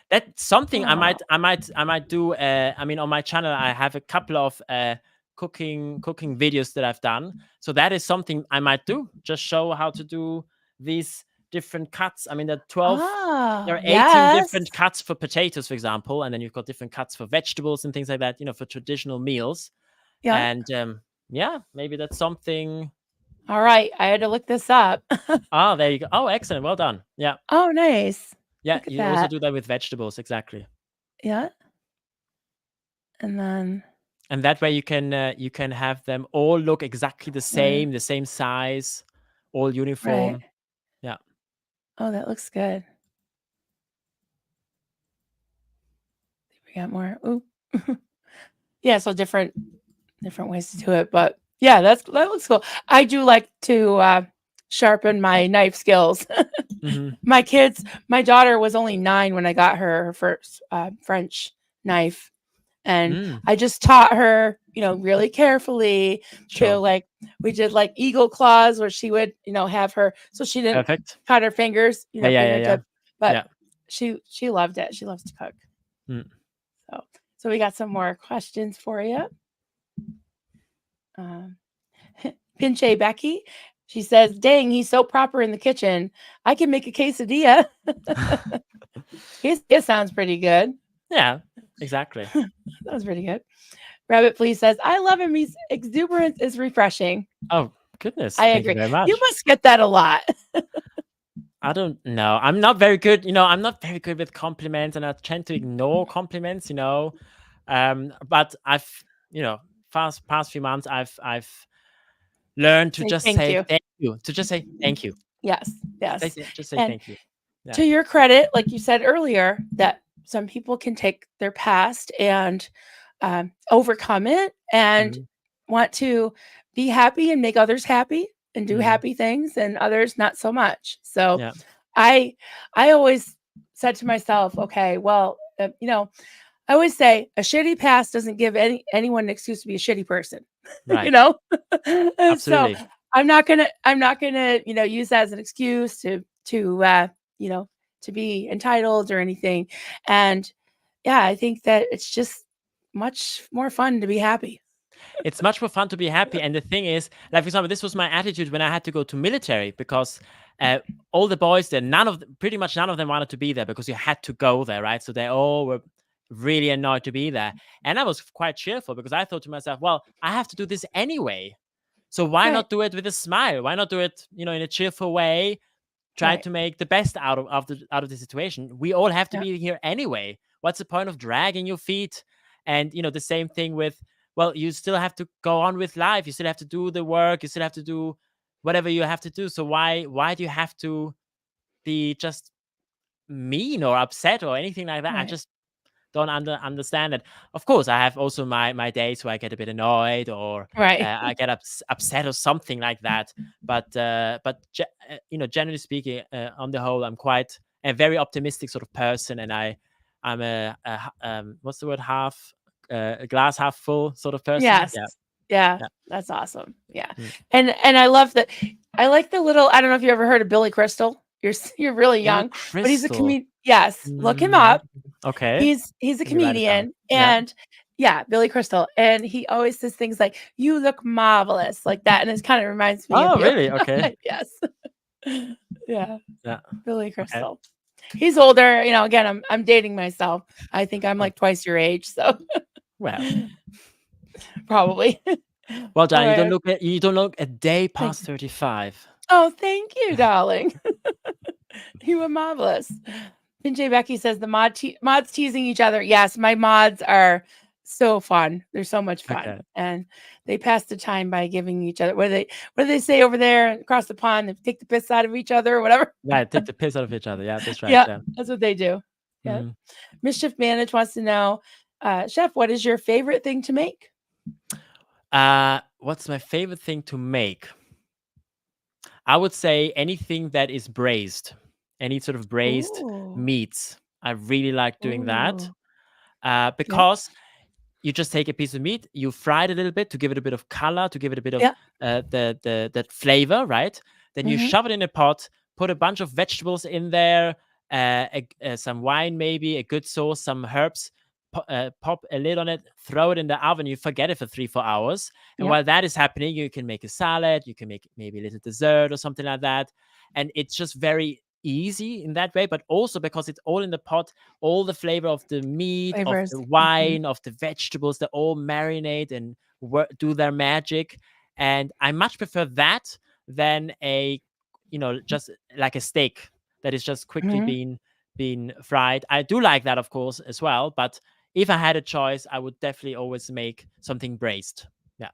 That's something I might do. I mean, on my channel, I have a couple of cooking videos that I've done. So that is something I might do. Just show how to do these different cuts. I mean, there are 18 yes. different cuts for potatoes, for example, and then you've got different cuts for vegetables and things like that. For traditional meals. Yeah. And yeah, maybe that's something. All right. I had to look this up. Ah, there you go. Oh, excellent. Well done. Yeah. Oh, nice. Yeah, Look at you also that. do that with vegetables, exactly. Yeah. And then. And that way you can have them all look exactly the same size, all uniform. Right. Yeah. Oh, that looks good. We got more. Ooh. Yeah, so different ways to do it, but yeah, that looks cool. I do like to sharpen my knife skills. My daughter was only 9 when I got her first French knife, And Mm, I just taught her, really carefully to sure. like, we did like eagle claws where she would, have her, so she didn't Perfect. cut her fingers, Yeah, yeah, yeah, yeah. fingertip, but Yeah. she loved it. She loves to cook. Mm. So we got some more questions for you. Um, Pinche Becky, she says, "Dang, he's so proper in the kitchen. I can make a quesadilla." Quesadilla sounds pretty good. Yeah, exactly. That was pretty good. Rabbit Please says, "I love him. He's exuberance is refreshing." Oh, goodness. I Thank you agree. very You much. must get that a lot. I don't know. I'm not very good. I'm not very good with compliments, and I tend to ignore compliments. But I've, past few months, I've learned to Say just thank say you. thank you. To just say thank you. Yes, yes. Just say And thank you. Yeah. to your credit, like you said earlier, that some people can take their past and overcome it and Mhm. want to be happy and make others happy and do Mhm. happy things, and others not so much. So Yeah. I I always said to myself, okay, well, I always say a shitty past doesn't give anyone an excuse to be a shitty person. you Right. know so Absolutely. I'm not gonna use that as an excuse to you know to be entitled or anything. And yeah, I think that it's just much more fun to be happy. It's much more fun to be happy. And the thing is, like for example, this was my attitude when I had to go to military because uh, all the boys there, pretty much none of them wanted to be there because you had to go there, right? So they all were really annoyed to be there. And I was quite cheerful because I thought to myself, well, I have to do this anyway. So why Right, not do it with a smile? Why not do it, in a cheerful way? Try right. to make the best out of the situation. We all have to Yeah, be here anyway. What's the point of dragging your feet? And the same thing with, well, you still have to go on with life. You still have to do the work. You still have to do whatever you have to do. So why do you have to be just mean or upset or anything like that? I right, just don't understand it. Of course, I have also my days where I get a bit annoyed or right. I get upset or something like that. But generally speaking, on the whole, I'm quite a very optimistic sort of person, and I'm what's the word, half a glass half full sort of person. Yes. Yeah, Yeah, yeah. that's awesome. Yeah. Mm. And I love that. I like the little, I don't know if you ever heard of Billy Crystal. You're really Billy young, but he's a Crystal. comedian. Yes, look him Mm, up. okay, He's a let me write it down. comedian, Yeah. and yeah, Billy Crystal, and he always says things like, "You look marvelous," like that, and it kind of reminds me of Oh, you. really? Okay. Yes. Yeah, Yeah. Billy Okay. Crystal. He's older, again, I'm dating myself. I think I'm Oh, like twice your age, so well. probably. Well All done. right. You don't look a day Thank past you. 35. Oh, thank you, darling. You were marvelous. Pinche Becky says the mods teasing each other. Yes, my mods are so fun. They're so much fun, Okay. and they pass the time by giving each other. What do they say over there across the pond? They take the piss out of each other or whatever. Right, take the piss out of each other. Yeah, that's right. Yeah, Yeah. that's what they do. Yeah. Mhm. Mischief Manage wants to know, Chef, what is your favorite thing to make? What's my favorite thing to make? I would say anything that is braised, any sort of braised Ooh, meats. I really like doing that ooh, yeah, because you just take a piece of meat, you fry it a little bit to give it a bit of color, to give it a bit of yeah, the that flavor, right? Then you hmm, shove it in a pot, put a bunch of vegetables in there, some wine, maybe a good sauce, some herbs. Pop a lid on it, throw it in the oven. You forget it for 3-4 hours, and yep, while that is happening, you can make a salad. You can make maybe a little dessert or something like that, and it's just very easy in that way. But also because it's all in the pot, all the flavor of the meat, of flavors. the Hmm. wine, of the vegetables, they all marinate and do their magic. And I much prefer that than just like a steak that is just quickly Hmm. being fried. I do like that, of course, as well. But if I had a choice, I would definitely always make something braised. Yeah.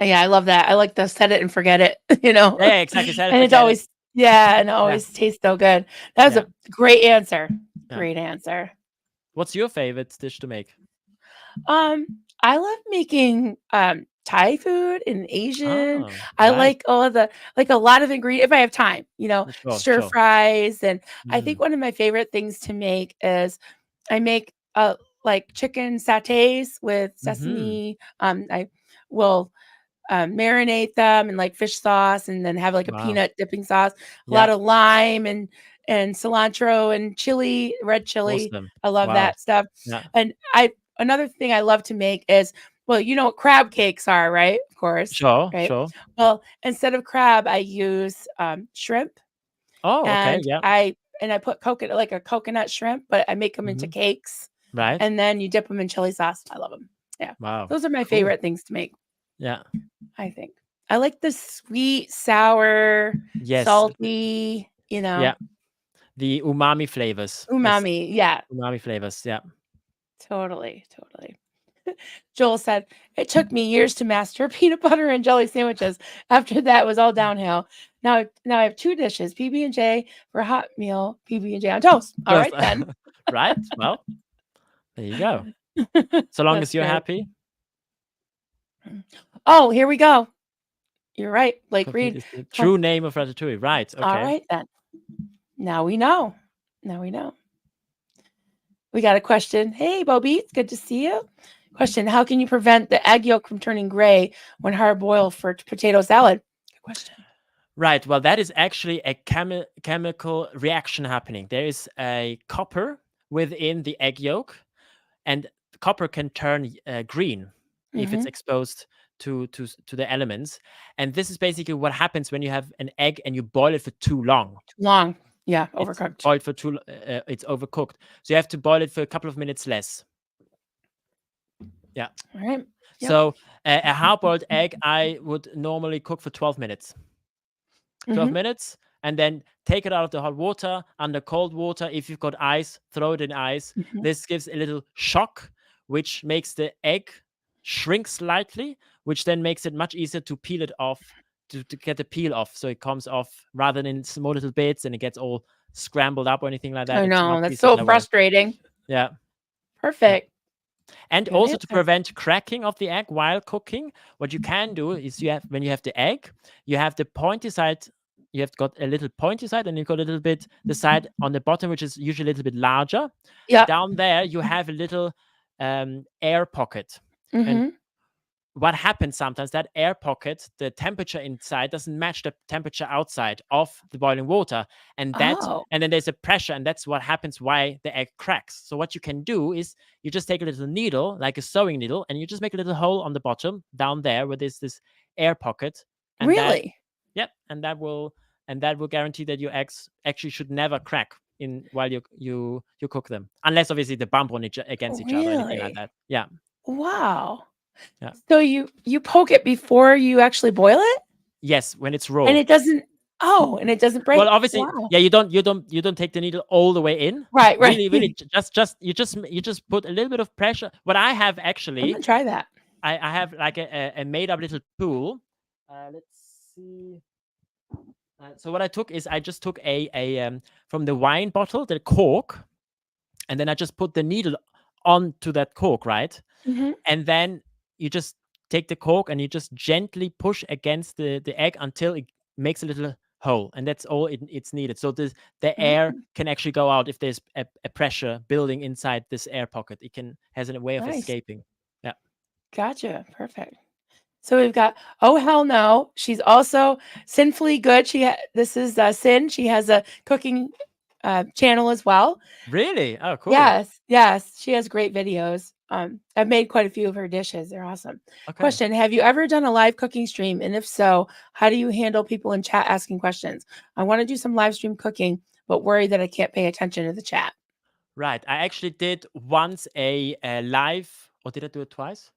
Yeah, I love that. I like the set it and forget it, Yeah, yeah, exactly. Set it, and it's forget it. always, yeah, and it Yeah. always tastes so good. That was Yeah. a great answer. Yeah. Great answer. What's your favorite dish to make? Um, I love making Thai food and Asian. Oh, I right. like all of the like a lot of ingredients if I have time, Sure, stir sure. fries. And I think Mm. one of my favorite things to make is I make like chicken satays with Hmm. sesame. I will marinate them in like fish sauce and then have like a Wow. peanut dipping sauce, a lot Yeah. of lime and cilantro and chili, red chili. Awesome. I love Wow. that stuff. Yeah. And another thing I love to make is, well, you know what crab cakes are, right? Of course, Sure. right? Sure. Well, instead of crab, I use shrimp, Oh, okay. and Yeah. I put coconut, like a coconut shrimp, but I make them into Hmm. cakes, Right. and then you dip them in chili sauce. I love them. Yeah, Wow. those are my Cool. favorite things to make. Yeah. I think I like the sweet, sour, Yes. salty. Yeah. The umami flavors. Yes. Umami. Yeah, Umami flavors. Yeah. totally, totally. Joel said, "It took me years to master peanut butter and jelly sandwiches. After that, it was all downhill. Now I have 2 dishes: PB&J for a hot meal, PB&J on toast. All Just right then." right. Well, there you go. So long That's as you're great. happy. Oh, here we go. You're right, Blake Complete Reed. is the Com- true name of ratatouille. Right. all Okay. right then. Now we know. Now we know. We got a question. Hey, Bobby, it's good to see you. Question: how can you prevent the egg yolk from turning gray when hard boiled for potato salad? Good question. Right. Well, that is actually a chemical reaction happening. There is a copper within the egg yolk, and copper can turn green if it's Mm-hmm. exposed to the elements. And this is basically what happens when you have an egg and you boil it for too long. Long. Yeah, It's overcooked. boiled for too. It's overcooked. So you have to boil it for a couple of minutes less. Yeah. All right. Yep. So a hard-boiled egg, I would normally cook for 12 minutes. 12 Mm-hmm. minutes, and then take it out of the hot water under cold water. If you've got ice, throw it in ice. Mm-hmm. This gives a little shock, which makes the egg shrink slightly, which then makes it much easier to peel it off, to get the peel off. So it comes off rather than in small little bits and it gets all scrambled up or anything like that. I It's much know. That's easier so that way. frustrating. Yeah. Perfect. And Good also to answer. prevent cracking of the egg while cooking, what you can do is when you have the egg, you have the pointy side. You have got a little pointy side, and you've got a little bit the side on the bottom, which is usually a little bit larger. Yeah. Down there, you have a little air pocket. And Mm-hmm. what happens sometimes, that air pocket, the temperature inside doesn't match the temperature outside of the boiling water, and Oh, then there's a pressure, and that's what happens why the egg cracks. So what you can do is you just take a little needle, like a sewing needle, and you just make a little hole on the bottom down there where there's this air pocket, and really? that will guarantee that your eggs actually should never crack in while you cook them, unless obviously they bump on against each other or anything like Really? that. Yeah. Wow. Yeah. So you poke it before you actually boil it, Yes, when it's and raw. it doesn't. Oh, and it doesn't break. Well, obviously, Wow. yeah, you don't take the needle all the way in. Right. Right. Really, you just put a little bit of pressure. What I have I'm actually, gonna try that. I have like a made up little tool. Let's see. So what I took is I just took a from the wine bottle, the cork, and then I just put the needle onto that cork, right? Mm-hmm. And then you just take the cork and you just gently push against the egg until it makes a little hole, and that's all it's needed. So the air can actually go out if there's a pressure building inside this air pocket. It has a way of Nice. escaping. Yeah. Gotcha. Perfect. So we've got, oh hell no. She's also sinfully good. This is Sin. She has a cooking channel as well. Really? Oh, cool. Yes. She has great videos. I've made quite a few of her dishes. They're awesome. Okay. Question: have you ever done a live cooking stream? And if so, how do you handle people in chat asking questions? I want to do some live stream cooking, but worry that I can't pay attention to the chat. Right. I actually did once a live, or did I do it twice?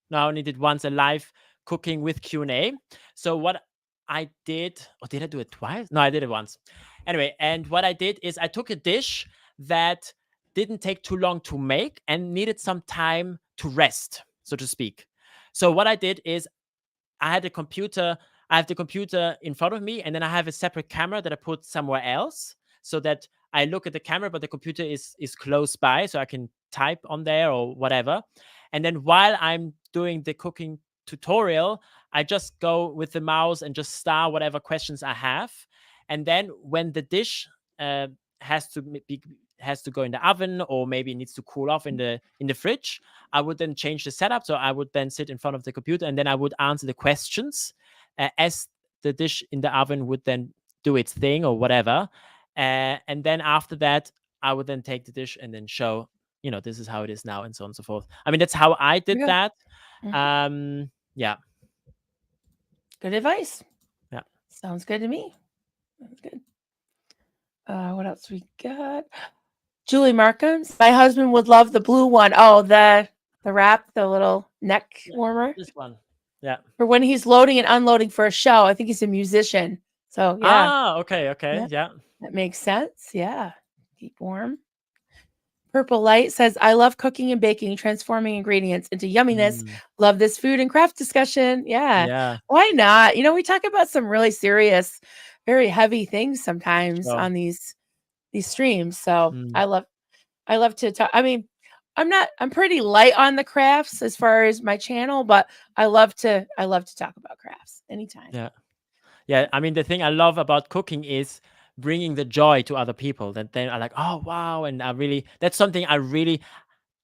No, I only did once a live cooking with Q&A. So what I did, or did I do it twice? No, I did it once. Anyway, and what I did is I took a dish that didn't take too long to make and needed some time to rest, so to speak. So what I did is I have the computer in front of me, and then I have a separate camera that I put somewhere else so that I look at the camera, but the computer is close by, so I can type on there or whatever. And then while I'm doing the cooking tutorial, I just go with the mouse and just star whatever questions I have. And then when the dish has to be has to go in the oven, or maybe it needs to cool off in the fridge, I would then change the setup. So I would then sit in front of the computer, and then I would answer the questions as the dish in the oven would then do its thing or whatever. And then after that, I would then take the dish and then show, this is how it is now, and so on and so forth. I mean, that's how I did Yeah. that. Mhm. Yeah. Good advice. Yeah. Sounds good to me. Sounds good. What else we got? Julie Markhams. My husband would love the blue one. Oh, the wrap, the little neck warmer This one. Yeah. for when he's loading and unloading for a show. I think he's a musician. So yeah, Okay. Yeah. that makes sense. Yeah. Keep warm. Purple Light says, I love cooking and baking, transforming ingredients into yumminess. Love this food and craft discussion. Yeah. Yeah. Why not? We talk about some really serious, very heavy things sometimes Sure. on these streams. So Mm. I love to talk. I mean, I'm pretty light on the crafts as far as my channel, but I love to talk about crafts anytime. Yeah. I mean, the thing I love about cooking is bringing the joy to other people, that they are like, oh wow, and that's something I really,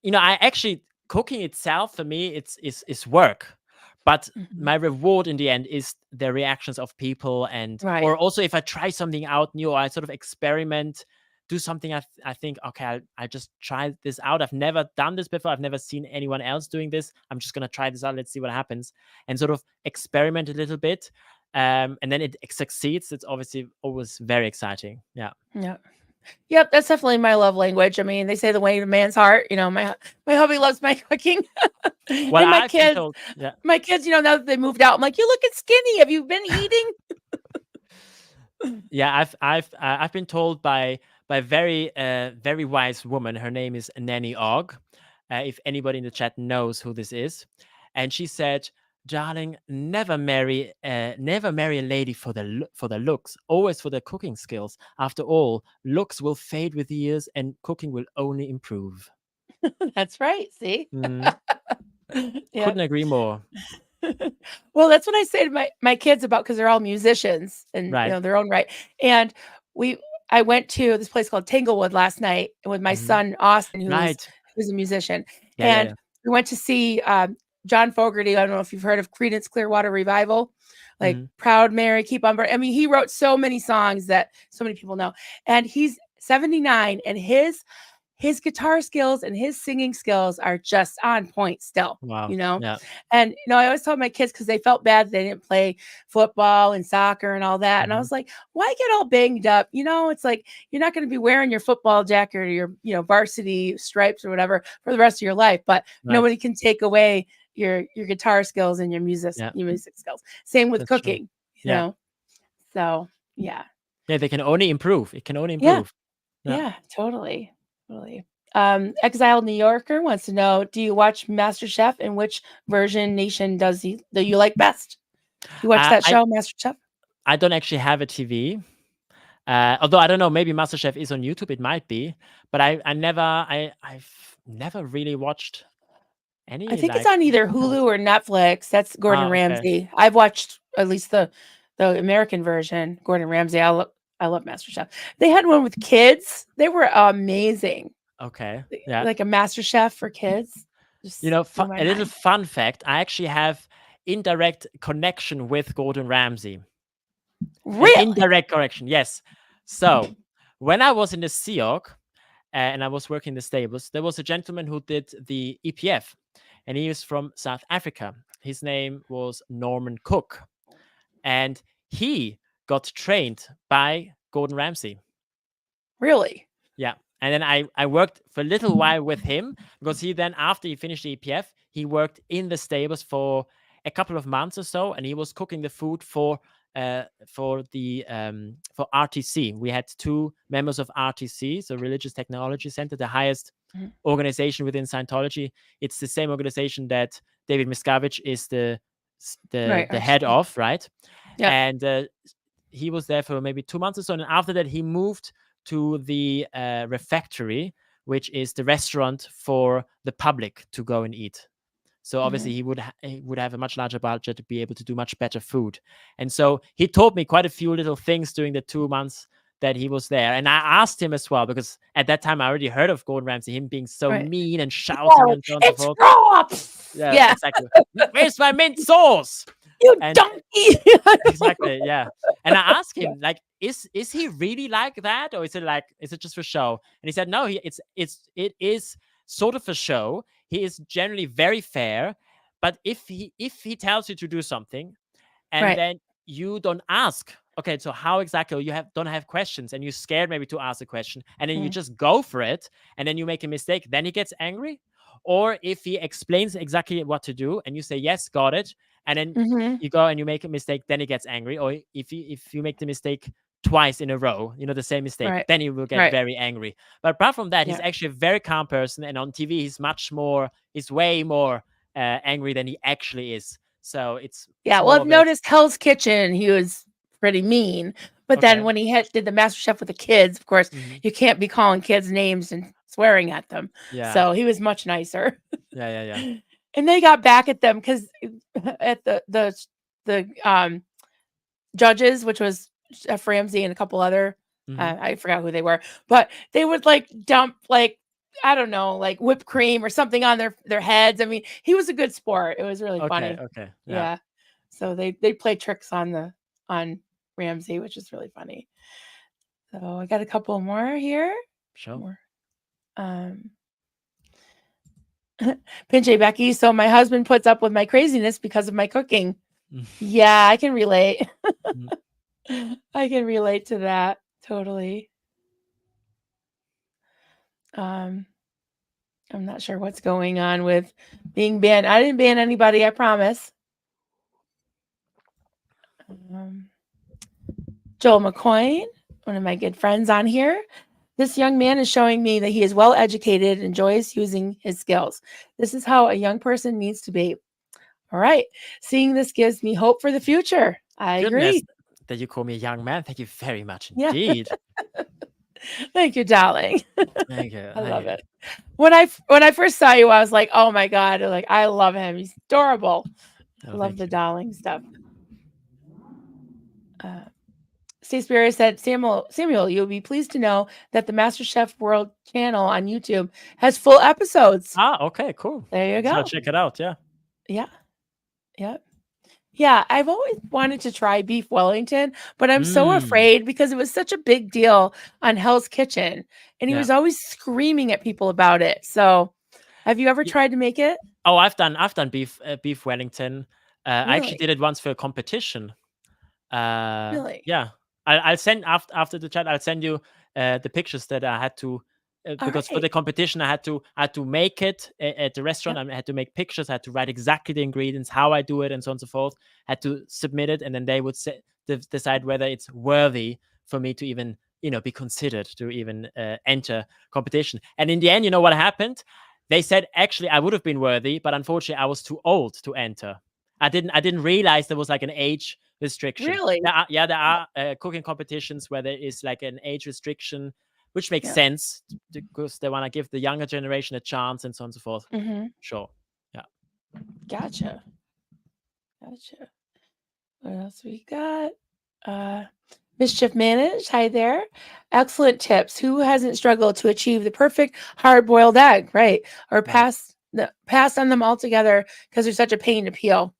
I actually, cooking itself for me, it's work, but my reward in the end is the reactions of people, and Right. or also if I try something out new, or I sort of experiment, do something I think, okay, I just try this out. I've never done this before. I've never seen anyone else doing this. I'm just gonna try this out. Let's see what happens, and sort of experiment a little bit. And then it succeeds. It's obviously always very exciting. Yeah. Yeah. Yep, that's definitely my love language. I mean, they say the way to man's heart. My hubby loves my cooking. Well, and my I've been kids, told, yeah. now that they moved out, I'm like, you looking skinny. Have you been eating? Yeah, I've been told by very very wise woman. Her name is Nanny Og. If anybody in the chat knows who this is, and she said, "Darling, never marry a lady for the looks. Always for the cooking skills. After all, looks will fade with years, and cooking will only improve." That's right. See? Mm, Yeah. couldn't agree more. Well, that's what I say to my kids about, because they're all musicians and Right. their own right. And I went to this place called Tanglewood last night with my Mhm. son Austin, Right. who's a musician. Yeah. And we went to see John Fogerty. I don't know if you've heard of Creedence Clearwater Revival, like Mhm. Proud Mary, Keep on Burning. I mean, he wrote so many songs that so many people know. And he's 79, and his guitar skills and his singing skills are just on point still. Wow. Yeah. And I always told my kids, because they felt bad they didn't play football and soccer and all that. And I Mhm. was like, why get all banged up? It's like, you're not going to be wearing your football jacket or your varsity stripes or whatever for the rest of your life. But Right. nobody can take away your guitar skills and your music skills. Same with That's true. cooking, Yeah. know. So yeah. Yeah, they can only improve. It can only Yeah. improve. Yeah, totally. Totally. Exiled New Yorker wants to know, do you watch MasterChef, and which version nation do you like best? You watch that show, MasterChef? I don't actually have a TV. Although I don't know, maybe MasterChef is on YouTube. It might be, but I've never really watched any. I think it's on either Hulu or Netflix. That's Gordon okay. Ramsay. I've watched at least the American version, Gordon Ramsay. I love MasterChef. They had one with kids. They were amazing. Okay. Yeah. Like a MasterChef for kids. Just a blew little fun fact. I actually have indirect connection with Gordon Ramsay. Really? Indirect connection. Yes. So when I was in the SEOC and I was working in the stables, there was a gentleman who did the EPF, and he was from South Africa. His name was Norman Cook, and he got trained by Gordon Ramsay. Really? Yeah. And then I worked for a little while with him, because he then, after he finished the EPF, he worked in the stables for a couple of months or so, and he was cooking the food for RTC. We had 2 members of RTC, so Religious Technology Center, the highest organization within Scientology. It's the same organization that David Miscavige is the head of, right? Yeah. And he was there for maybe 2 months or so, and after that he moved to the refectory, which is the restaurant for the public to go and eat. So obviously he would have a much larger budget to be able to do much better food. And so he taught me quite a few little things during the 2 months that he was there. And I asked him as well, because at that time I already heard of Gordon Ramsay, him being so Right. mean and Yeah, shouting like, and so on and so it's forth. raw. Yeah, Yeah, exactly. Where's my mint sauce? you And donkey. exactly, yeah. And I asked him, like, is he really like that, or is it just for show? And he said, no, it is sort of a show. He is generally very fair, but if he tells you to do something, and Right. then you don't ask, okay, so how exactly, or you don't have questions, and you're scared maybe to ask a question, and then you just go for it, and then you make a mistake, then he gets angry. Or if he explains exactly what to do, and you say yes, got it, and then Mm-hmm. you go and you make a mistake, then he gets angry. Or if you make the mistake twice in a row, the same mistake, Right. then he will get Right. very angry. But apart from that, he's Yeah. actually a very calm person, and on TV he's way more angry than he actually is. So it's Yeah. Well, more I've of a noticed Hell's Kitchen, he was pretty mean. But then okay. when he did the Master Chef with the kids, of course, Mhm. you can't be calling kids names and swearing at them. Yeah. So he was much nicer. Yeah. And they got back at them because at the judges, which was Chef Ramsay and a couple other, Mhm. I forgot who they were, but they would like dump like, I don't know, like whipped cream or something on their heads. I mean, he was a good sport. It was really funny. Okay. Yeah. Yeah. So they play tricks on Ramsay, which is really funny. So I got a couple more here. Sure. More. Pinche Becky. So my husband puts up with my craziness because of my cooking. Yeah, I can relate. Mhm. I can relate to that totally. I'm not sure what's going on with being banned. I didn't ban anybody, I promise. Joel McCoy, one of my good friends on here. This young man is showing me that he is well educated and enjoys using his skills. This is how a young person needs to be. All right. Seeing this gives me hope for the future. I Goodness, agree. that you call me a young man. Thank you very much Yeah. indeed. Thank you, darling. Thank you. I love Thank you. it. When I first saw you, I was like, oh my God. Like, I love him. He's adorable. I Oh, love thank the you. darling stuff. Steve Spear said, Samuel, you'll be pleased to know that the MasterChef World channel on YouTube has full episodes. Okay, cool. There you So I'll go. check it out. Yeah. Yeah. Yep. Yeah, I've always wanted to try beef Wellington, but I'm so Mm, afraid because it was such a big deal on Hell's Kitchen, and he yeah. was always screaming at people about it. So, have you ever Ye- tried to make it? Oh, I've done beef Wellington. I actually Really? did it once for a competition. Really? Yeah, I'll send after the chat. I'll send you the pictures that I had to All because for right. the competition I had to make it at the restaurant. Yep. I had to make pictures. I had to write exactly the ingredients, how I do it, and so on and so forth. Had to submit it, and then they would decide whether it's worthy for me to even be considered to even enter competition. And in the end, you know what happened? They said actually I would have been worthy, but unfortunately I was too old to enter. I didn't realize there was like an age restriction. Really? There are cooking competitions where there is like an age restriction, which makes Yeah. sense because they want to give the younger generation a chance and so on and so forth. Mm-hmm. Sure. Yeah. Gotcha. What else we got? Mischief Managed. Hi there. Excellent tips. Who hasn't struggled to achieve the perfect hard-boiled egg, right? Or Right. pass on them altogether because they're such a pain to peel.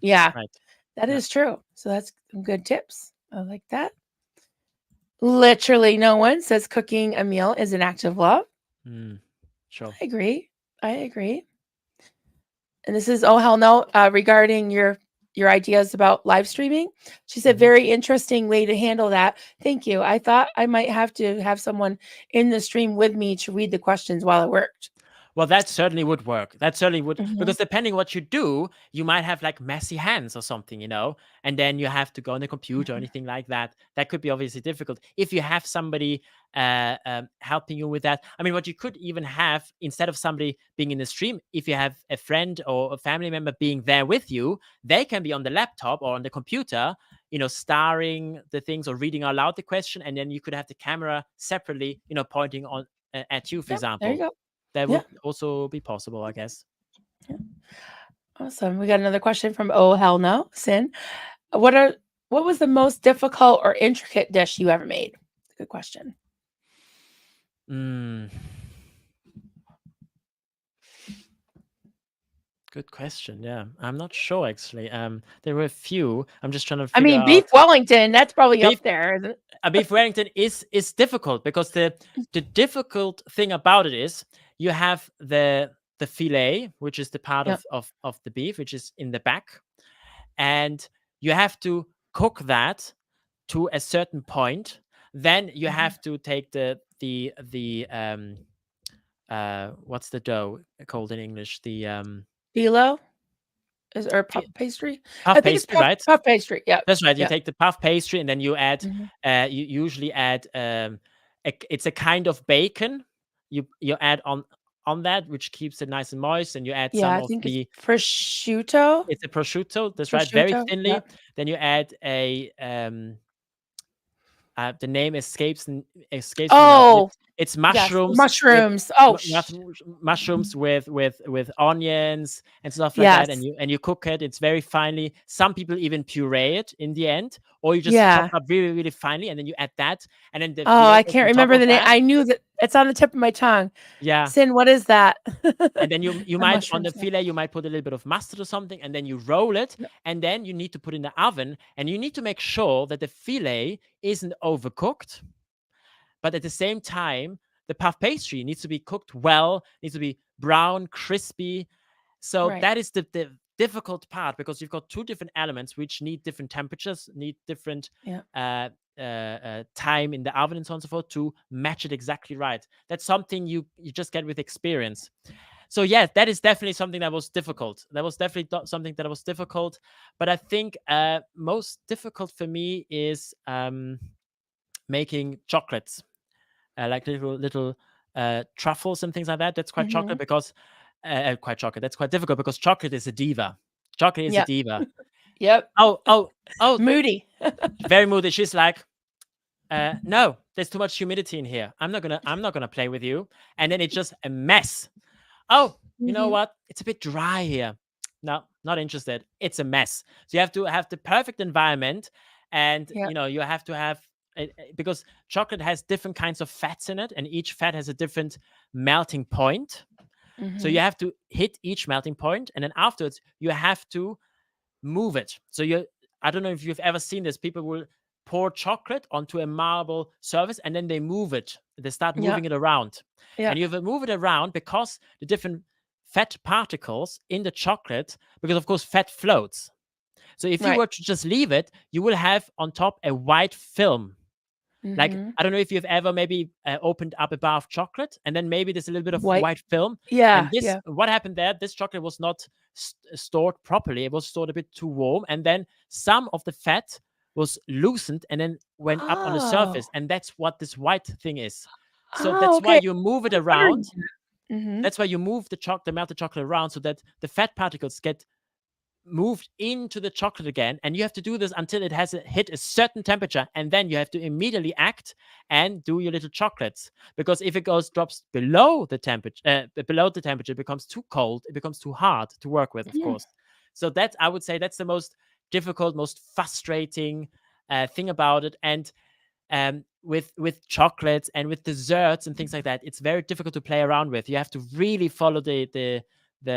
Yeah, Right. that Yeah. is true. So that's some good tips. I like that. Literally no one says cooking a meal is an act of love. Sure. I agree. And this is oh hell no regarding your ideas about live streaming. She said Mhm. very interesting way to handle that. Thank you. I thought I might have to have someone in the stream with me to read the questions while I worked. Well, that certainly would work. That certainly would, Mhm. because depending what you do, you might have like messy hands or something, and then you have to go on the computer or Mhm. anything like that. That could be obviously difficult. If you have somebody helping you with that, I mean, what you could even have instead of somebody being in the stream, if you have a friend or a family member being there with you, they can be on the laptop or on the computer, starring the things or reading out loud the question, and then you could have the camera separately, pointing on at you, for Yep, there you example. go. That Yeah. would also be possible, I guess. Awesome. We got another question from Oh Hell No, Sin. What was the most difficult or intricate dish you ever made? question. Mm. Good question. Yeah, I'm not sure actually. There were a few. I'm just trying to I figure mean, beef out. Wellington, that's probably Beef up there, isn't it? Beef Wellington is difficult because the difficult thing about it is you have the fillet, which is the part Yep. of the beef, which is in the back, and you have to cook that to a certain point. Then you Mhm. have to take the what's the dough called in English? The Phyllo or fi- puff pastry? I puff think it's pastry, right? puff pastry. Yep. That's right. You Yep. take the puff pastry and then you add. Mhm. You usually add. It's a kind of bacon. You add on that, which keeps it nice and moist, and you add Yeah, some I of think it's the. prosciutto. It's a prosciutto. That's right. Very Prosciutto. thinly. Yep. Then you add a. The name escapes me now, but Oh, it's yes, mushrooms with mushrooms. Oh, mushrooms with onions and stuff like that, yes. and you cook it. It's very finely. Some people even puree it in the end, or you just chop Yeah. it up really really finely, and then you add that, and then the Oh, fillet I goes can't on top remember of the name. that. I knew that it's on the tip of my tongue. Yeah, Sin, what is that? and then you The might on mushroom the stuff. fillet you might put a little bit of mustard or something, and then you roll it, Yep. and then you need to put in the oven, and you need to make sure that the fillet isn't overcooked. But at the same time, the puff pastry needs to be cooked well, needs to be brown, crispy. So Right. that is the difficult part because you've got two different elements which need different temperatures, need different Yeah. time in the oven and so on and so forth to match it exactly right. That's something you just get with experience. So yeah, that is definitely something that was difficult. That was definitely something that was difficult. But I think most difficult for me is making chocolates. Like little truffles and things like that. That's quite chocolate Mhm. because quite chocolate. That's quite difficult because chocolate is a diva. Chocolate is a Yep. diva. Yep. Oh, Moody. very moody. She's like, no, there's too much humidity in here. I'm not gonna play with you. And then it's just a mess. Oh, you know Mhm. what? It's a bit dry here. No, not interested. It's a mess. So you have to have the perfect environment, and Yep. you have to have because chocolate has different kinds of fats in it, and each fat has a different melting point. So you Mhm. have to hit each melting point, and then afterwards you have to move it. So I don't know if you've ever seen this. People will pour chocolate onto a marble surface and then they move it. They start Yep. moving it around. Yep. And you have to move it around because the different fat particles in the chocolate, because of course fat floats. So if you Right. were to just leave it, you will have on top a white film. Like, Mhm. I don't know if you've ever maybe opened up a bar of chocolate and then maybe there's a little bit of White. white film. And Yeah. this, Yeah. what happened there? This chocolate was not stored properly. It was stored a bit too warm. And then some of the fat was loosened and then went up on the Oh. surface. And that's what this white thing is. So Oh, that's why okay. you move it I was wondering around. that. Mhm. That's why you move the melted chocolate around so that the fat particles get moved into the chocolate again, and you have to do this until it has hit a certain temperature, and then you have to immediately act and do your little chocolates, because if it drops below the temperature, it becomes too cold, it becomes too hard to work with, of Mm. course. So that, I would say, that's the most difficult, most frustrating thing about it. And with chocolates and with desserts and things like that, it's very difficult to play around with. You have to really follow the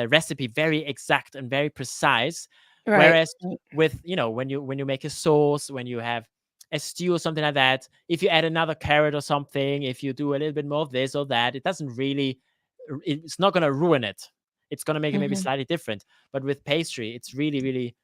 recipe very exact and very precise. Right. Whereas with when you make a sauce, when you have a stew or something like that, if you add another carrot or something, if you do a little bit more of this or that, it doesn't really, it's not going to ruin it. It's going to make it maybe Mhm. slightly different. But with pastry, it's really really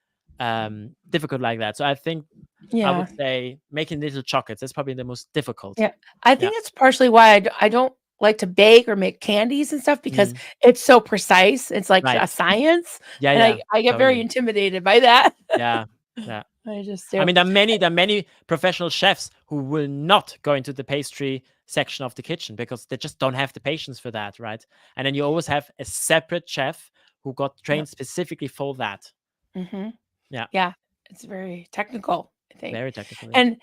difficult like that. So I think I Yeah. would say making little chocolates, that's probably the most difficult. Yeah. I Yeah. think it's partially why I don't like to bake or make candies and stuff because Mhm. it's so precise. It's like Right. a science, Yeah, and yeah, I get very totally. intimidated by that. Yeah, yeah. I just I do. mean, there are many professional chefs who will not go into the pastry section of the kitchen because they just don't have the patience for that, right? And then you always have a separate chef who got Yep. trained specifically for that. Mhm. Yeah, Yeah. It's very technical, I think. very technical. Yeah. And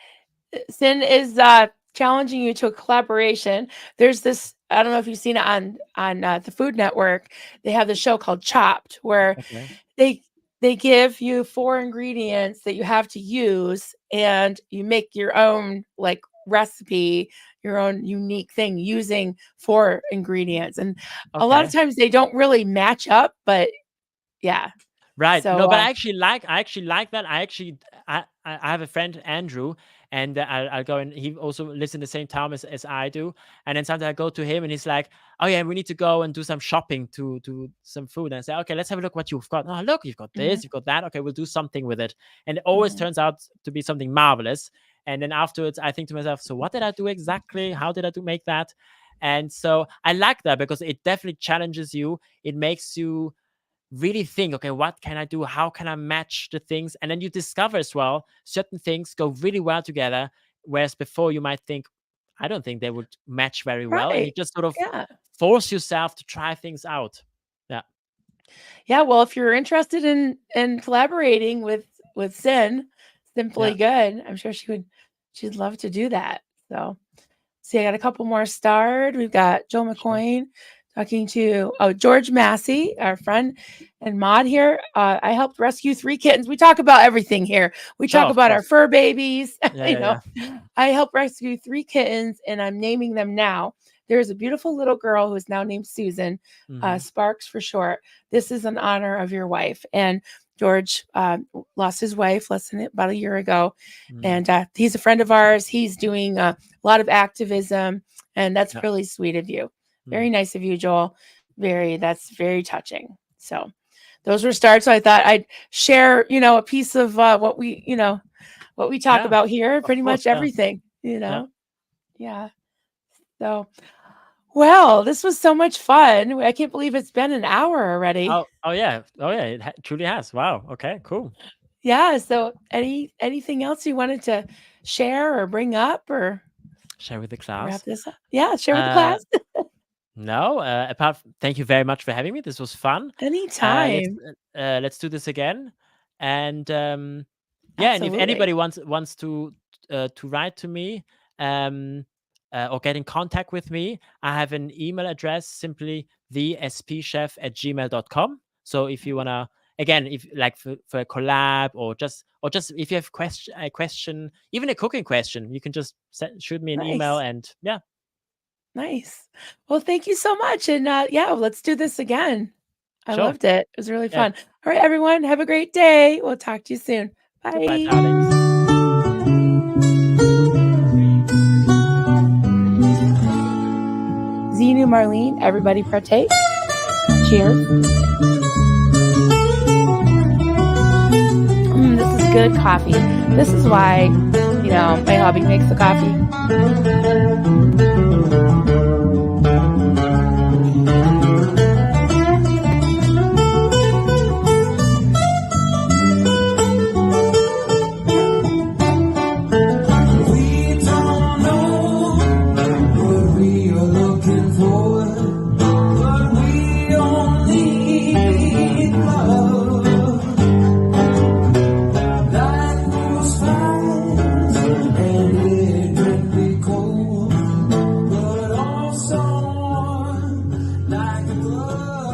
Sin is challenging you to a collaboration. There's this. I don't know if you've seen it on the Food Network. They have this show called Chopped, where Okay. they they give you 4 ingredients that you have to use, and you make your own like recipe, your own unique thing using 4 ingredients. And a lot of Okay. times they don't really match up, but yeah. Right. So No, but I actually like that. I have a friend, Andrew, and I'll go, and he also lives in the same town as I do. And then sometimes I go to him and he's like, "Oh yeah, we need to go and do some shopping to some food." And I say, "Okay, let's have a look what you've got. Oh, look, you've got this, you've got that. Okay, we'll do something with it." And it always turns out to be something marvelous. And then afterwards I think to myself, so what did I do exactly? How did I make that? And so I like that because it definitely challenges you. It makes you really think, okay, what can I do? How can I match the things? And then you discover as well, certain things go really well together. Whereas before you might think, I don't think they would match very well. And you right. just sort of Yeah. force yourself to try things out. Yeah. Yeah, well, if you're interested in collaborating with Simply Good, I'm sure she'd love to do that. So, see, I got a couple more starred. We've got Joe McCoyne talking to George Massey, our friend and mod here. I helped rescue 3 kittens. We talk about everything here. We Sure, talk of about our course. fur babies. Yeah. I helped rescue 3 kittens, and I'm naming them now. There's a beautiful little girl who is now named Susan, Mhm. Sparks for short. This is in honor of your wife. And George lost his wife about a year ago. Mm. And he's a friend of ours. He's doing a lot of activism, and that's Yeah. really sweet of you. Mm. Very nice of you, Joel. That's very touching. So those were starts. So I thought I'd share, a piece of what we talk Yeah, about here, of pretty course. much Yeah. everything, Yeah. Yeah. So, well, this was so much fun. I can't believe it's been an hour already. Oh yeah. Oh yeah. It truly has. Wow. Okay, cool. Yeah. So anything else you wanted to share or bring up or Share with the wrap class. this up? Yeah. Share with the Uh, class. no, thank you very much for having me. This was fun. Let's Anytime. let's do this again. And yeah, and if Absolutely. anybody wants to write to me or get in contact with me, I have an email address, simply thespchef@gmail.com. So if you wanna, again, if like for a collab or just if you have a question, even a cooking question, you can just shoot me an email, Nice. and yeah. Nice. Well, thank you so much. And yeah, let's do this again. I Sure. loved it. It was really Yeah. fun. All right, everyone. Have a great day. We'll talk to you soon. Goodbye, Bye. darlings. Zenu, Marlene, everybody partake. Cheers. This is good coffee. This is why, my hubby makes the coffee. We don't know what we are looking for, but we only need love. Life moves fast and it can be cold, but also warm like a glove.